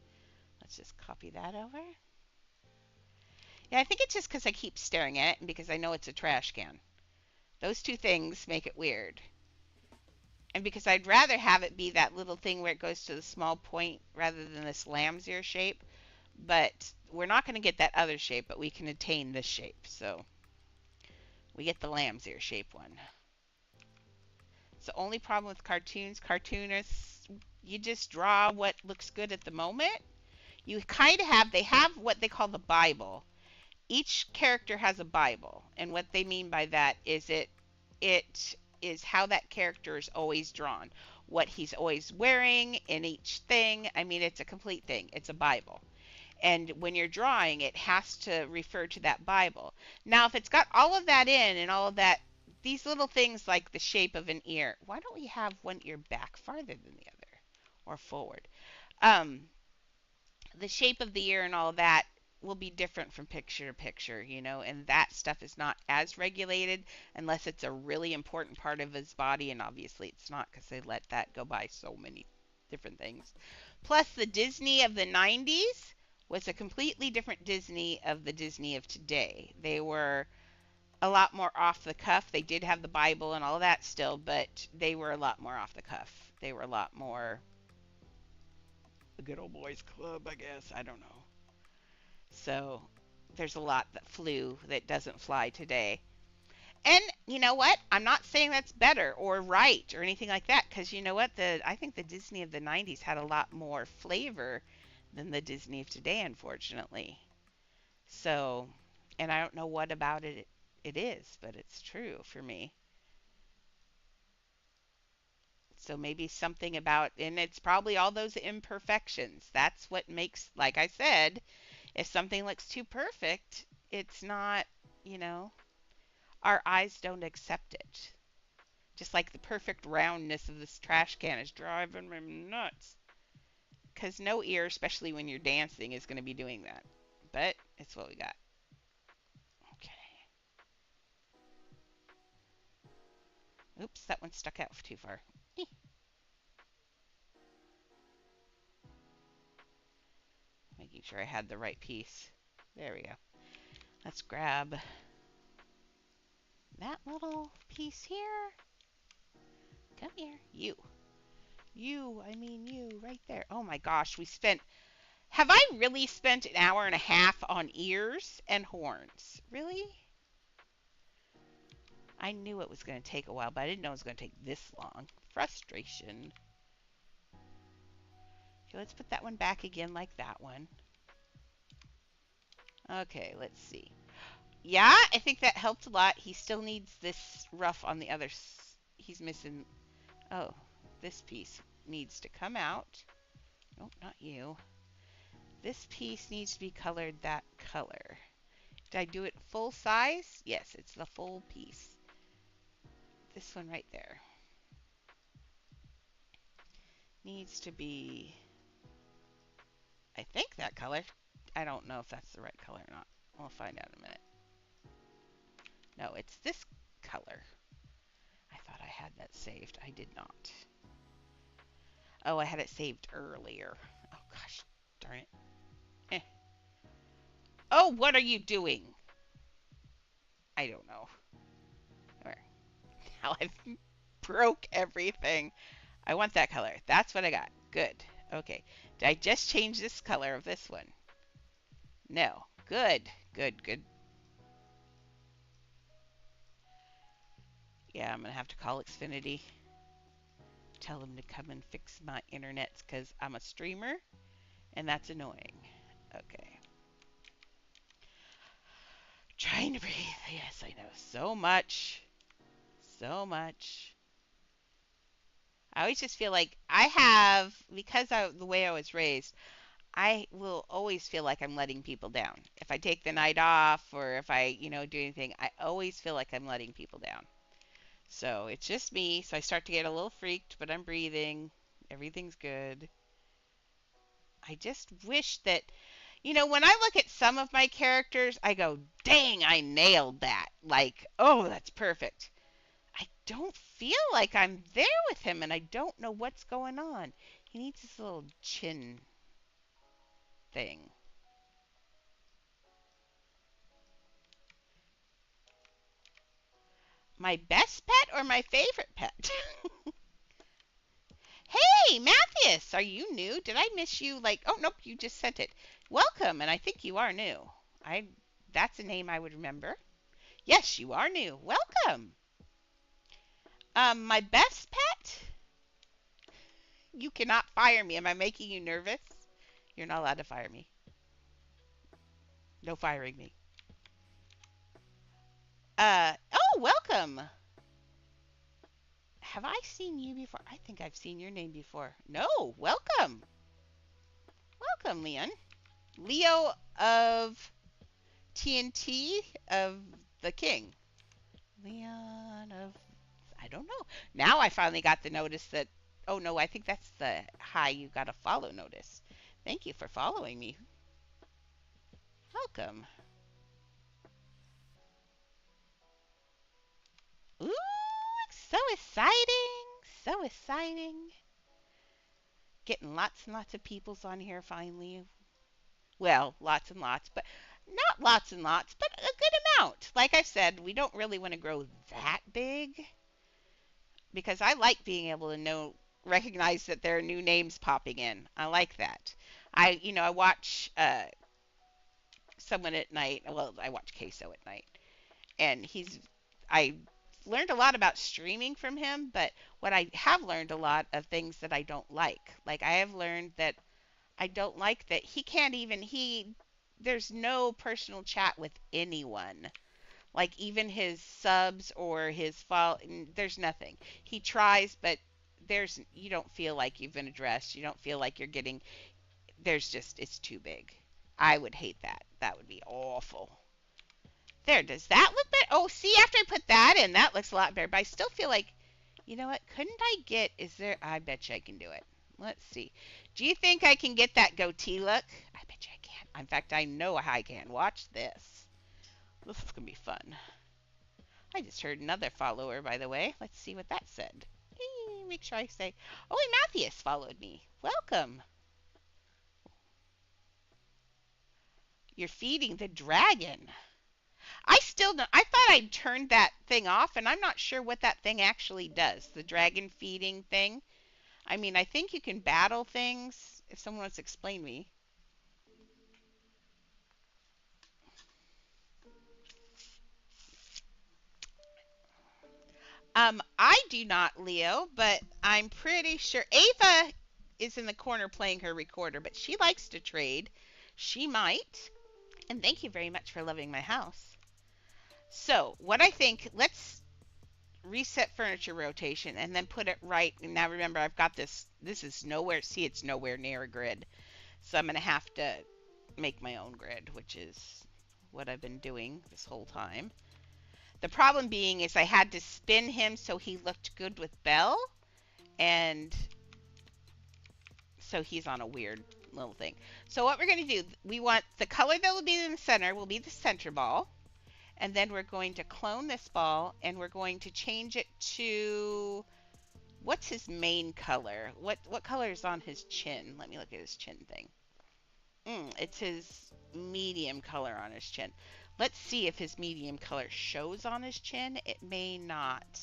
Speaker 1: Let's just copy that over. Yeah, I think it's just because I keep staring at it and because I know it's a trash can. Those two things make it weird. And because I'd rather have it be that little thing where it goes to the small point rather than this lamb's ear shape. But we're not going to get that other shape, but we can attain this shape. So we get the lamb's ear shape one. It's the only problem with cartoons. Cartoonists, you just draw what looks good at the moment. You kind of they have what they call the Bible. Each character has a Bible, and what they mean by that is it is how that character is always drawn, what he's always wearing in each thing. I mean, it's a complete thing. It's a Bible. And when you're drawing, it has to refer to that Bible. Now, if it's got all of that in and all of that, these little things like the shape of an ear, why don't we have one ear back farther than the other or forward? The shape of the ear and all of that will be different from picture to picture, you know, and that stuff is not as regulated unless it's a really important part of his body, and obviously it's not because they let that go by so many different things. Plus, the Disney of the 90s was a completely different Disney of the Disney of today. They were a lot more off the cuff. They did have the Bible and all of that still, but they were a lot more off the cuff. They were a lot more the good old boys club, I guess. I don't know. So there's a lot that flew that doesn't fly today. And you know what? I'm not saying that's better or right or anything like that, because you know what? I think the Disney of the 90s had a lot more flavor than the Disney of today, unfortunately. So, and I don't know what about it is, but it's true for me. So maybe something about, and it's probably all those imperfections. That's what makes, like I said, if something looks too perfect, it's not, you know, our eyes don't accept it. Just like the perfect roundness of this trash can is driving me nuts. Because no ear, especially when you're dancing, is going to be doing that. but it's what we got. Okay. Oops, that one stuck out too far. Making sure I had the right piece. There we go. Let's grab that little piece here. Come here. I mean you, right there. Oh my gosh, have I really spent an hour and a half on ears and horns? Really? I knew it was going to take a while, but I didn't know it was going to take this long. Frustration. Okay, let's put that one back again like that one. Okay, let's see. Yeah, I think that helped a lot. He still needs this ruff on the other. He's missing. Oh, this piece needs to come out. Nope, not you. This piece needs to be colored that color. Did I do it full size? Yes, it's the full piece. This one right there needs to be, I think, that color. I don't know if that's the right color or not. We'll find out in a minute. No, it's this color. I thought I had that saved. I did not. Oh, I had it saved earlier. Oh, gosh darn it. Eh. Oh, what are you doing? I don't know. Now I've broke everything. I want that color. That's what I got. Good. Okay. Did I just change this color of this one? No. Good. Good, good. Yeah, I'm going to have to call Xfinity. Tell them to come and fix my internets because I'm a streamer and that's annoying. Okay. Trying to breathe. Yes, I know. So much. So much. I always just feel like I have, because of the way I was raised, I will always feel like I'm letting people down. If I take the night off or if I, do anything, I always feel like I'm letting people down. So it's just me. So I start to get a little freaked, but I'm breathing. Everything's good. I just wish that, when I look at some of my characters, I go, dang, I nailed that. Like, oh, that's perfect. I don't feel like I'm there with him, and I don't know what's going on. He needs this little chin thing. My best pet or my favorite pet? Hey, Matthias, are you new? Did I miss you? Oh, nope, you just sent it. Welcome, and I think you are new. That's a name I would remember. Yes, you are new. Welcome. My best pet? You cannot fire me. Am I making you nervous? You're not allowed to fire me. No firing me. Oh, welcome. Have I seen you before? I think I've seen your name before. No, welcome. Welcome, Leon. Leo of TNT of the King. Leon of, I don't know. Now I finally got the notice that, oh no, I think that's the hi, you got a follow notice. Thank you for following me. Welcome. Ooh, so exciting. So exciting. Getting lots and lots of peoples on here finally. Well, lots and lots, but not lots and lots, but a good amount. Like I said, we don't really want to grow that big because I like being able to recognize that there are new names popping in. I like that. I watch someone at night. Well, I watch Queso at night, and I learned a lot about streaming from him, but what I have learned a lot of things that I don't like. Like I have learned that I don't like that he can't even there's no personal chat with anyone. Like even his subs or his follow, there's nothing. He tries, but you don't feel like you've been addressed. You don't feel like you're getting it's too big. I would hate that. That would be awful. There, does that look better? Oh, see, after I put that in, that looks a lot better. But I still feel like, you know what? I bet you I can do it. Let's see. Do you think I can get that goatee look? I bet you I can. In fact, I know I can. Watch this. This is going to be fun. I just heard another follower, by the way. Let's see what that said. Make sure I say, oh, and Matthias followed me. Welcome. You're feeding the dragon. I still don't. I thought I'd turned that thing off, and I'm not sure what that thing actually does. The dragon feeding thing. I mean, I think you can battle things. If someone wants to explain me. I do not, Leo, but I'm pretty sure Ava is in the corner playing her recorder, but she likes to trade. She might. And thank you very much for loving my house. So, what I think, let's reset furniture rotation and then put it right. And now remember, I've got this. This is nowhere. See, it's nowhere near a grid. So I'm going to have to make my own grid, which is what I've been doing this whole time. The problem being is I had to spin him so he looked good with Belle, and so he's on a weird little thing. So what we're going to do, we want the color that will be in the center will be the center ball, and then we're going to clone this ball, and we're going to change it to, what's his main color? What color is on his chin? Let me look at his chin thing. It's his medium color on his chin. Let's see if his medium color shows on his chin. It may not.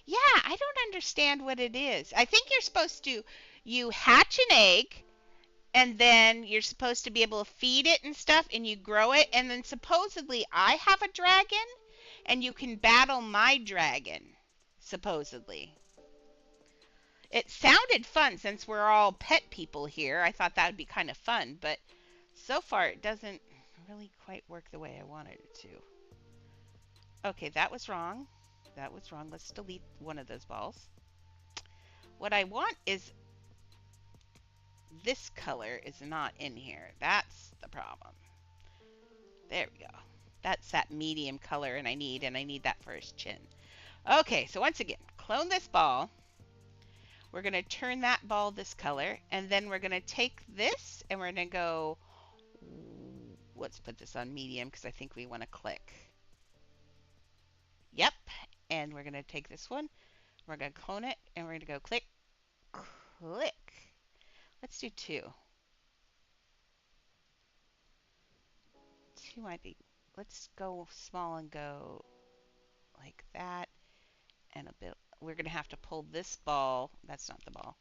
Speaker 1: Yeah, I don't understand what it is. I think you're supposed to, you hatch an egg, and then you're supposed to be able to feed it and stuff, and you grow it, and then supposedly I have a dragon, and you can battle my dragon, supposedly. It sounded fun since we're all pet people here. I thought that would be kind of fun, but so far it doesn't really quite work the way I wanted it to. Okay, that was wrong. That was wrong. Let's delete one of those balls. What I want is this color is not in here. That's the problem. There we go. That's that medium color and I need that for his chin. Okay, so once again, clone this ball. We're going to turn that ball this color, and then we're going to take this, and we're going to go, let's put this on medium, because I think we want to click. Yep, and we're going to take this one, we're going to clone it, and we're going to go click, click. Let's do 2. 2 might be, let's go small and go like that, and a bit. We're going to have to pull this ball. That's not the ball.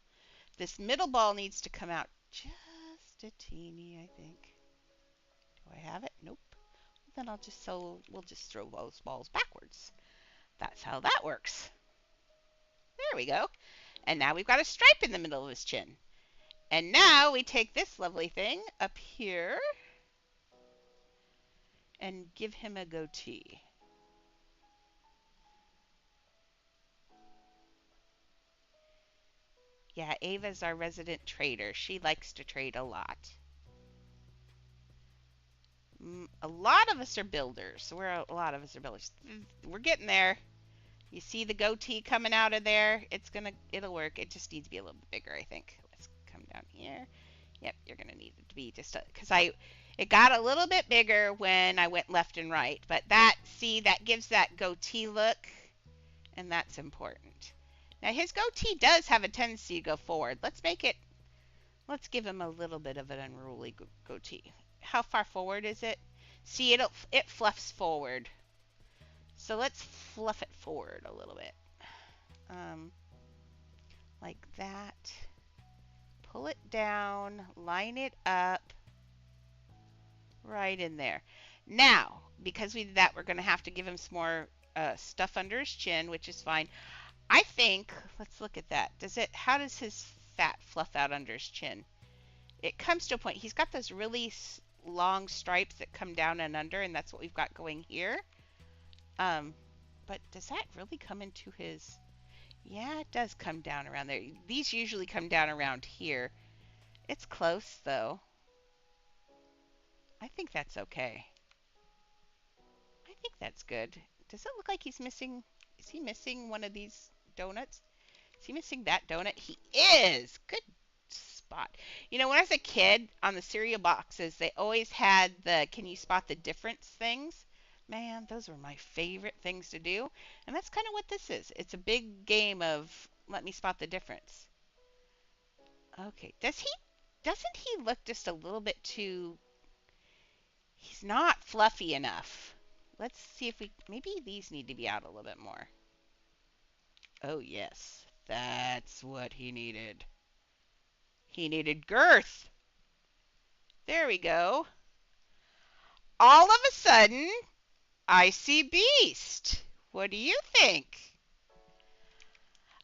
Speaker 1: This middle ball needs to come out just a teeny, I think. Do I have it? Nope. Then we'll just throw those balls backwards. That's how that works. There we go. And now we've got a stripe in the middle of his chin. And now we take this lovely thing up here and give him a goatee. Yeah, Ava's our resident trader. She likes to trade a lot. A lot of us are builders. A lot of us are builders. We're getting there. You see the goatee coming out of there? It'll work. It just needs to be a little bit bigger, I think. Let's come down here. Yep, you're gonna need it to be just because it got a little bit bigger when I went left and right. But that gives that goatee look, and that's important. Now his goatee does have a tendency to go forward. Let's give him a little bit of an unruly goatee. How far forward is it? See, it fluffs forward. So let's fluff it forward a little bit. Like that. Pull it down, line it up right in there. Now, because we did that, we're going to have to give him some more stuff under his chin, which is fine. I think, let's look at that. How does his fat fluff out under his chin? It comes to a point. He's got those really long stripes that come down and under, and that's what we've got going here. But does that really come into his... Yeah, it does come down around there. These usually come down around here. It's close, though. I think that's okay. I think that's good. Does it look like he's missing... Is he missing one of these donuts? Is he missing that donut? He is! Good spot. You know, when I was a kid, on the cereal boxes, they always had the can you spot the difference things? Man, those were my favorite things to do. And that's kind of what this is. It's a big game of let me spot the difference. Okay. Doesn't he look just a little bit too he's not fluffy enough. Let's see if we maybe these need to be out a little bit more. Oh, yes. That's what he needed. He needed girth. There we go. All of a sudden, I see Beast. What do you think?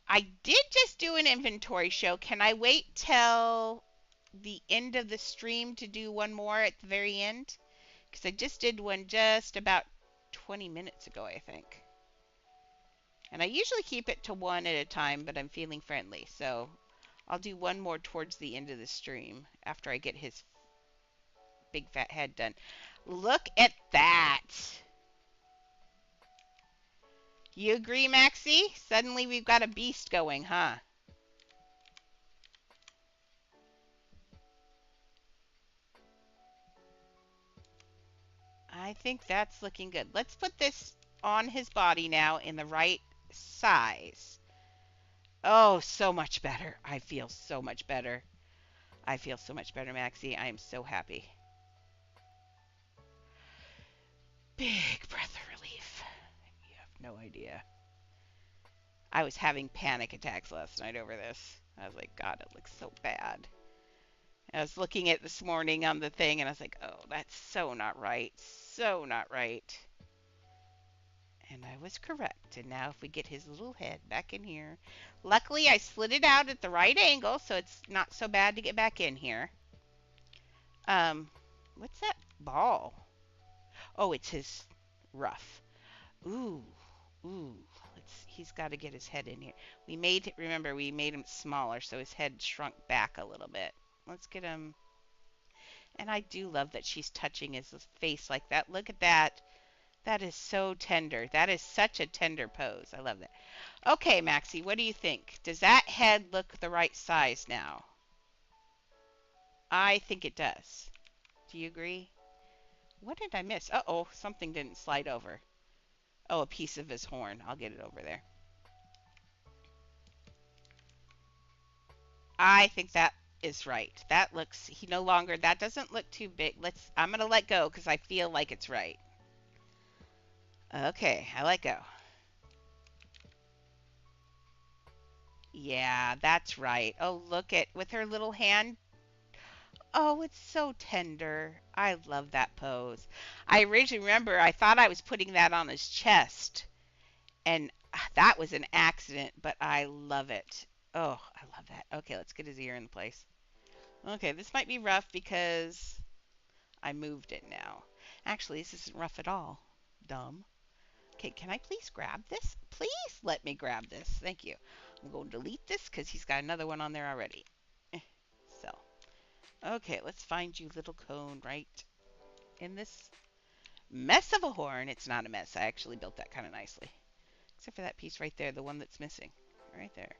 Speaker 1: I did just do an inventory show. Can I wait till the end of the stream to do one more at the very end? Because I just did one just about 20 minutes ago, I think. And I usually keep it to one at a time, but I'm feeling friendly. So I'll do one more towards the end of the stream after I get his big fat head done. Look at that. You agree, Maxie? Suddenly we've got a beast going, huh? I think that's looking good. Let's put this on his body now in the right size. Oh, so much better. I feel so much better. I feel so much better, Maxie. I am so happy. Big breath of relief. You have no idea. I was having panic attacks last night over this. I was like, God, it looks so bad. I was looking at it this morning on the thing, and I was like, oh, that's so not right. So not right. And I was correct. And now if we get his little head back in here. Luckily, I slid it out at the right angle, so it's not so bad to get back in here. What's that ball? Oh, it's his ruff. Ooh, ooh. He's got to get his head in here. Remember, we made him smaller, so his head shrunk back a little bit. Let's get him. And I do love that she's touching his face like that. Look at that. That is so tender. That is such a tender pose. I love that. Okay, Maxie, what do you think? Does that head look the right size now? I think it does. Do you agree? What did I miss? Uh-oh, something didn't slide over. Oh, a piece of his horn. I'll get it over there. I think that is right. That doesn't look too big. I'm going to let go because I feel like it's right. Okay, I let go. Yeah, that's right. Oh, with her little hand. Oh, it's so tender. I love that pose. I originally remember I thought I was putting that on his chest, and that was an accident, but I love it. Oh, I love that. Okay, let's get his ear in place. Okay, this might be rough because I moved it now. Actually, this isn't rough at all. Dumb. Okay, can I please grab this? Please let me grab this. Thank you. I'm going to delete this because he's got another one on there already. So, okay, let's find you, little cone, right in this mess of a horn. It's not a mess. I actually built that kind of nicely. Except for that piece right there, the one that's missing. Right there.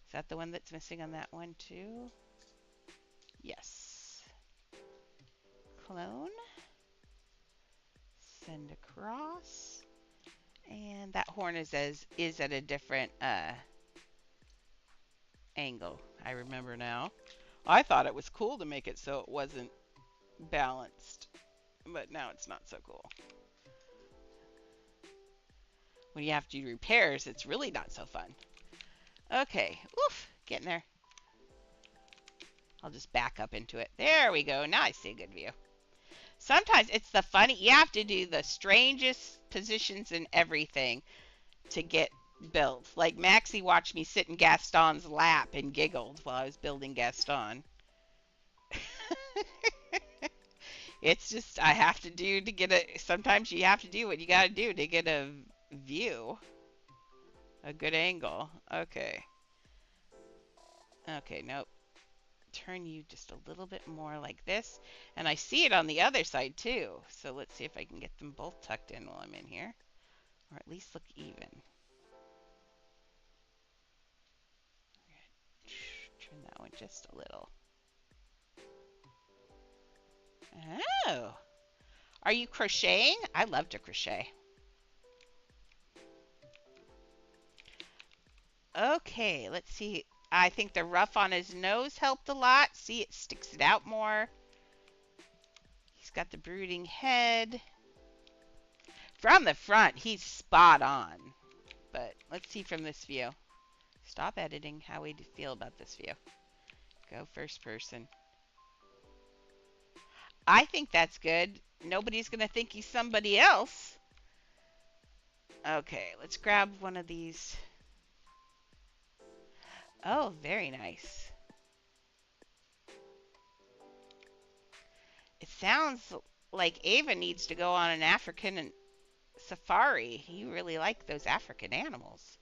Speaker 1: Is that the one that's missing on that one too? Yes. Clone. Send across. And that horn is at a different angle. I remember now. I thought it was cool to make it so it wasn't balanced. But now it's not so cool. When you have to do repairs, it's really not so fun. Okay. Oof. Getting there. I'll just back up into it. There we go. Now I see a good view. Sometimes it's the funny. You have to do the strangest positions and everything to get built. Like Maxie watched me sit in Gaston's lap and giggled while I was building Gaston. It's just I have to do to get a. Sometimes you have to do what you got to do to get a view, a good angle. Okay. Okay. Nope. Turn you just a little bit more like this, and I see it on the other side too. So let's see if I can get them both tucked in while I'm in here, or at least look even. Turn that one just a little. Oh. Are you crocheting? I love to crochet. Okay, let's see. I think the ruff on his nose helped a lot. See, it sticks it out more. He's got the brooding head. From the front, he's spot on. But let's see from this view. Stop editing. How we feel about this view. Go first person. I think that's good. Nobody's going to think he's somebody else. Okay, let's grab one of these. Oh, very nice. It sounds like Ava needs to go on an African safari. You really like those African animals.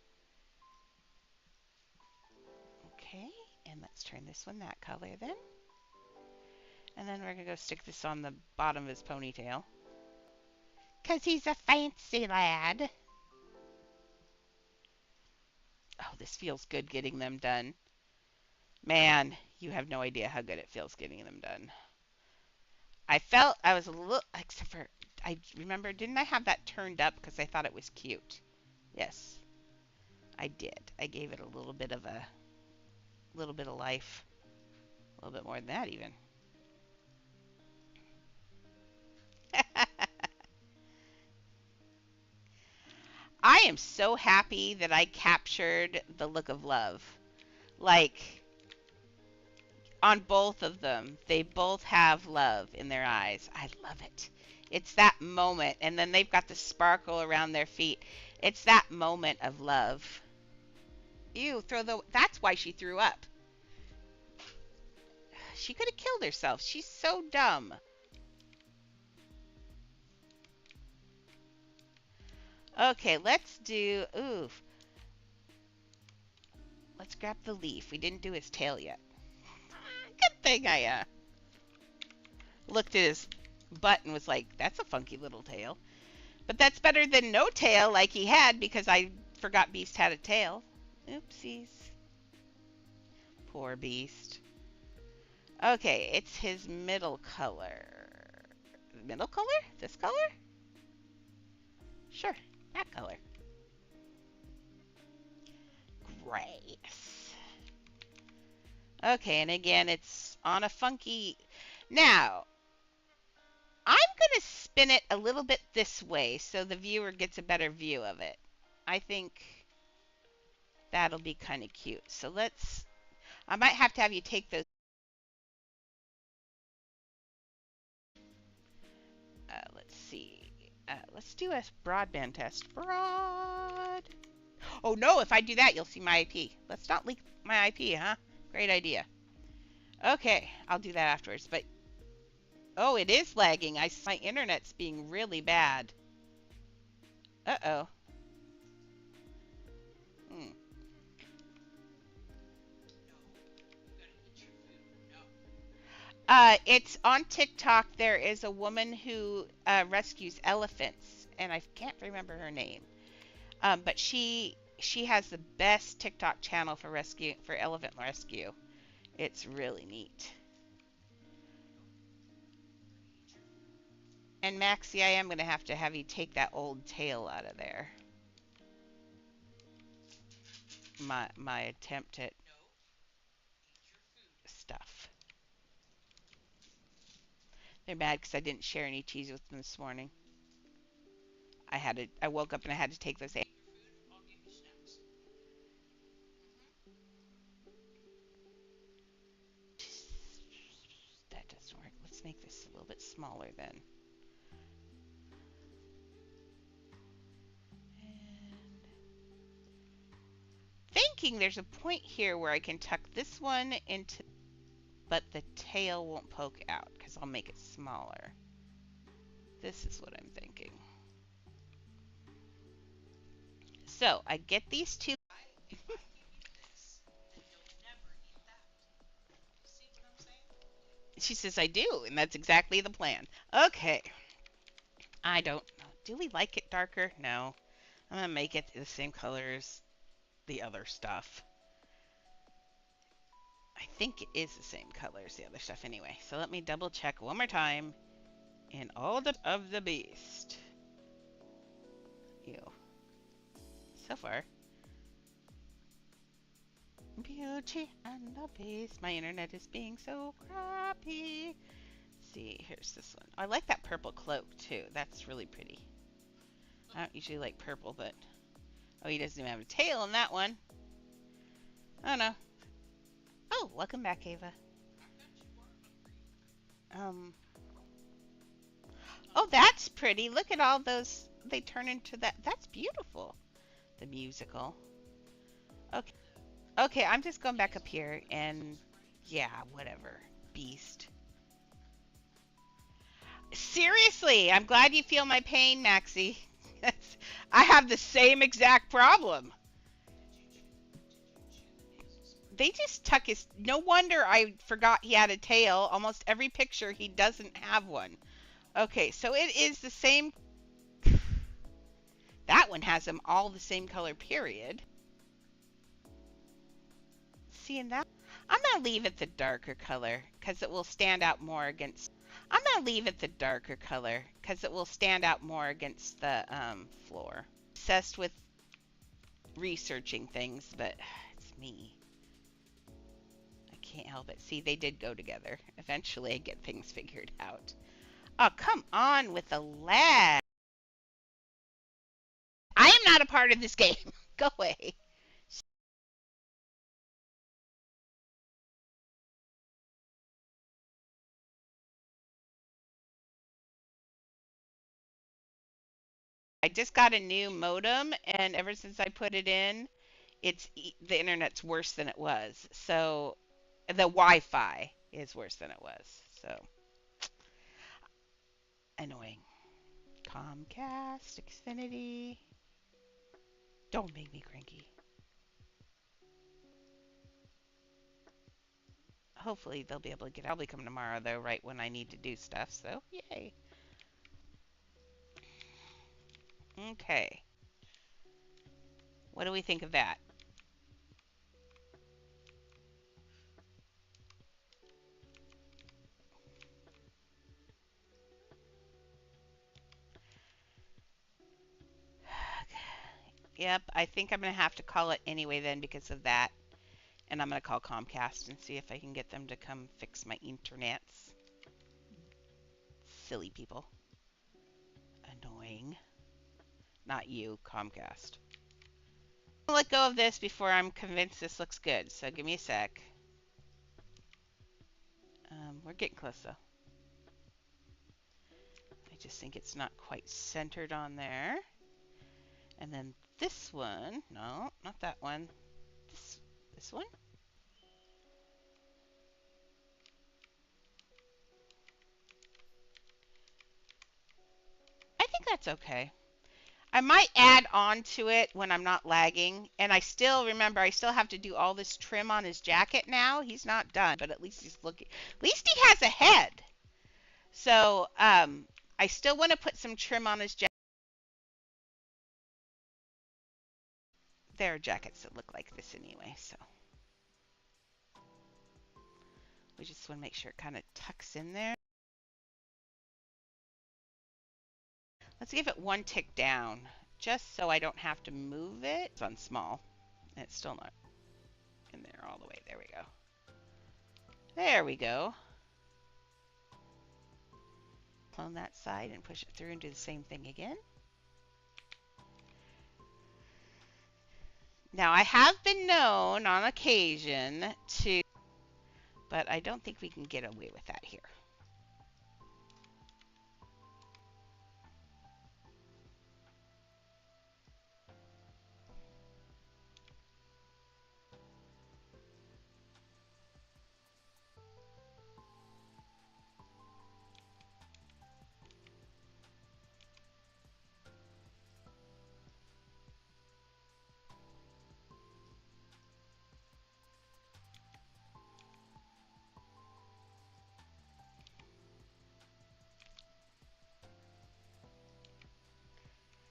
Speaker 1: Okay, and let's turn this one that color then. And then we're going to go stick this on the bottom of his ponytail. 'Cause he's a fancy lad. Oh, this feels good getting them done. Man, you have no idea how good it feels getting them done. I felt I was a little, except for, I remember, didn't I have that turned up because I thought it was cute? Yes, I did. I gave it a little bit of life. A little bit more than that even. I am so happy that I captured the look of love. Like, on both of them, they both have love in their eyes. I love it. It's that moment. And then they've got the sparkle around their feet. It's that moment of love. Ew, that's why she threw up. She could have killed herself. She's so dumb. Okay, let's do, oof. Let's grab the leaf. We didn't do his tail yet. Good thing I looked at his butt and was like, that's a funky little tail. But that's better than no tail like he had because I forgot Beast had a tail. Oopsies. Poor Beast. Okay, it's his middle color. Middle color? This color? Sure, that color. Gray. Okay, and again, it's on a funky... Now, I'm going to spin it a little bit this way so the viewer gets a better view of it. I think that'll be kind of cute. So let's... I might have to have you take those... let's see. Let's do a broadband test. Broad... Oh no, if I do that, you'll see my IP. Let's not leak my IP, huh? Great idea. Okay, I'll do that afterwards. But oh, it is lagging. My internet's being really bad. Uh-oh. It's on TikTok. There is a woman who rescues elephants, and I can't remember her name. But she has the best TikTok channel for elephant rescue. It's really neat. And Maxie, I am going to have you take that old tail out of there. My attempt at stuff. They're mad because I didn't share any cheese with them this morning. I woke up and I had to take those. That doesn't work. Let's make this a little bit smaller then. And thinking there's a point here where I can tuck this one into, but the tail won't poke out because I'll make it smaller. This is what I'm thinking. So I get these two. She says I do, and that's exactly the plan. Okay. I don't know. Do we like it darker? No. I'm going to make it the same color as the other stuff. I I think it is the same color as the other stuff anyway. So let me double check one more time. In all the of the beast. Ew. So far. Beauty and the Beast. My internet is being so crappy. Let's see, here's this one. I like that purple cloak too. That's really pretty. I don't usually like purple, but oh, he doesn't even have a tail in that one. Oh no. Oh, welcome back, Ava. Um. Oh, that's pretty. Look at all those. They turn into that. That's beautiful. The musical. Okay. Okay, I'm just going back up here and yeah, whatever. Beast. Seriously, I'm glad you feel my pain, Maxie. I have the same exact problem. They just tuck his. No wonder I forgot he had a tail. Almost every picture he doesn't have one. Okay, so it is the same. That one has them all the same color, period. Seeing that? I'm going to leave it the darker color because it will stand out more against. I'm going to leave it the darker color because it will stand out more against the floor. Obsessed with researching things, but it's me. I can't help it. See, they did go together. Eventually, I get things figured out. Oh, come on with the lag. I am not a part of this game. Go away. I just got a new modem, and ever since I put it in, the internet's worse than it was. So the Wi-Fi is worse than it was. So annoying. Comcast, Xfinity. Don't make me cranky. Hopefully they'll be able to get. Probably come tomorrow though, right when I need to do stuff. So yay. Okay. What do we think of that? Yep, I think I'm gonna have to call it anyway then because of that. And I'm gonna call Comcast and see if I can get them to come fix my internets. Silly people. Annoying. Not you, Comcast. I'll let go of this before I'm convinced this looks good. So give me a sec. We're getting close though. I just think it's not quite centered on there. And then this one, no, not that one. This one? I think that's okay. I might add on to it when I'm not lagging. And I still remember I still have to do all this trim on his jacket now. He's not done, but at least he's looking. At least he has a head. So I still want to put some trim on his jacket. There are jackets that look like this anyway, so we just want to make sure it kind of tucks in there. Let's give it one tick down, just so I don't have to move it. It's on small, and it's still not in there all the way. There we go. There we go. Clone that side and push it through and do the same thing again. Now, I have been known on occasion to, but I don't think we can get away with that here.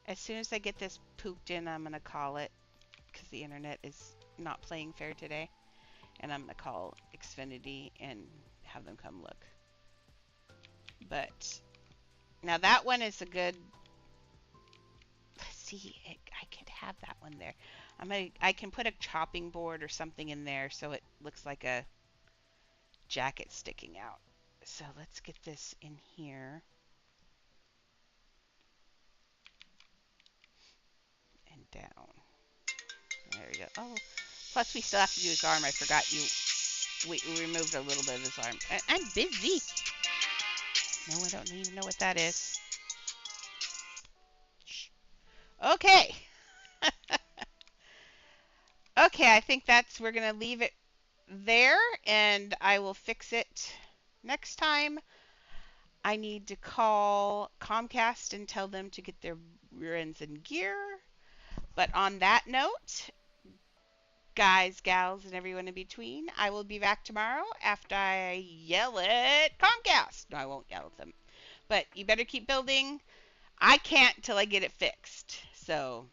Speaker 1: As soon as I get this pooped in, I'm going to call it because the internet is not playing fair today. And I'm going to call Xfinity and have them come look. But now that one is a good. Let's see, I could have that one there. I can put a chopping board or something in there so it looks like a jacket sticking out. So let's get this in here. And down. There we go. Oh, plus we still have to do his arm. I forgot we removed a little bit of his arm. I'm busy. No, I don't even know what that is. Okay. Okay, I think we're going to leave it there, and I will fix it next time. I need to call Comcast and tell them to get their rear ends in gear. But on that note, guys, gals, and everyone in between, I will be back tomorrow after I yell at Comcast. No, I won't yell at them. But you better keep building. I can't till I get it fixed. So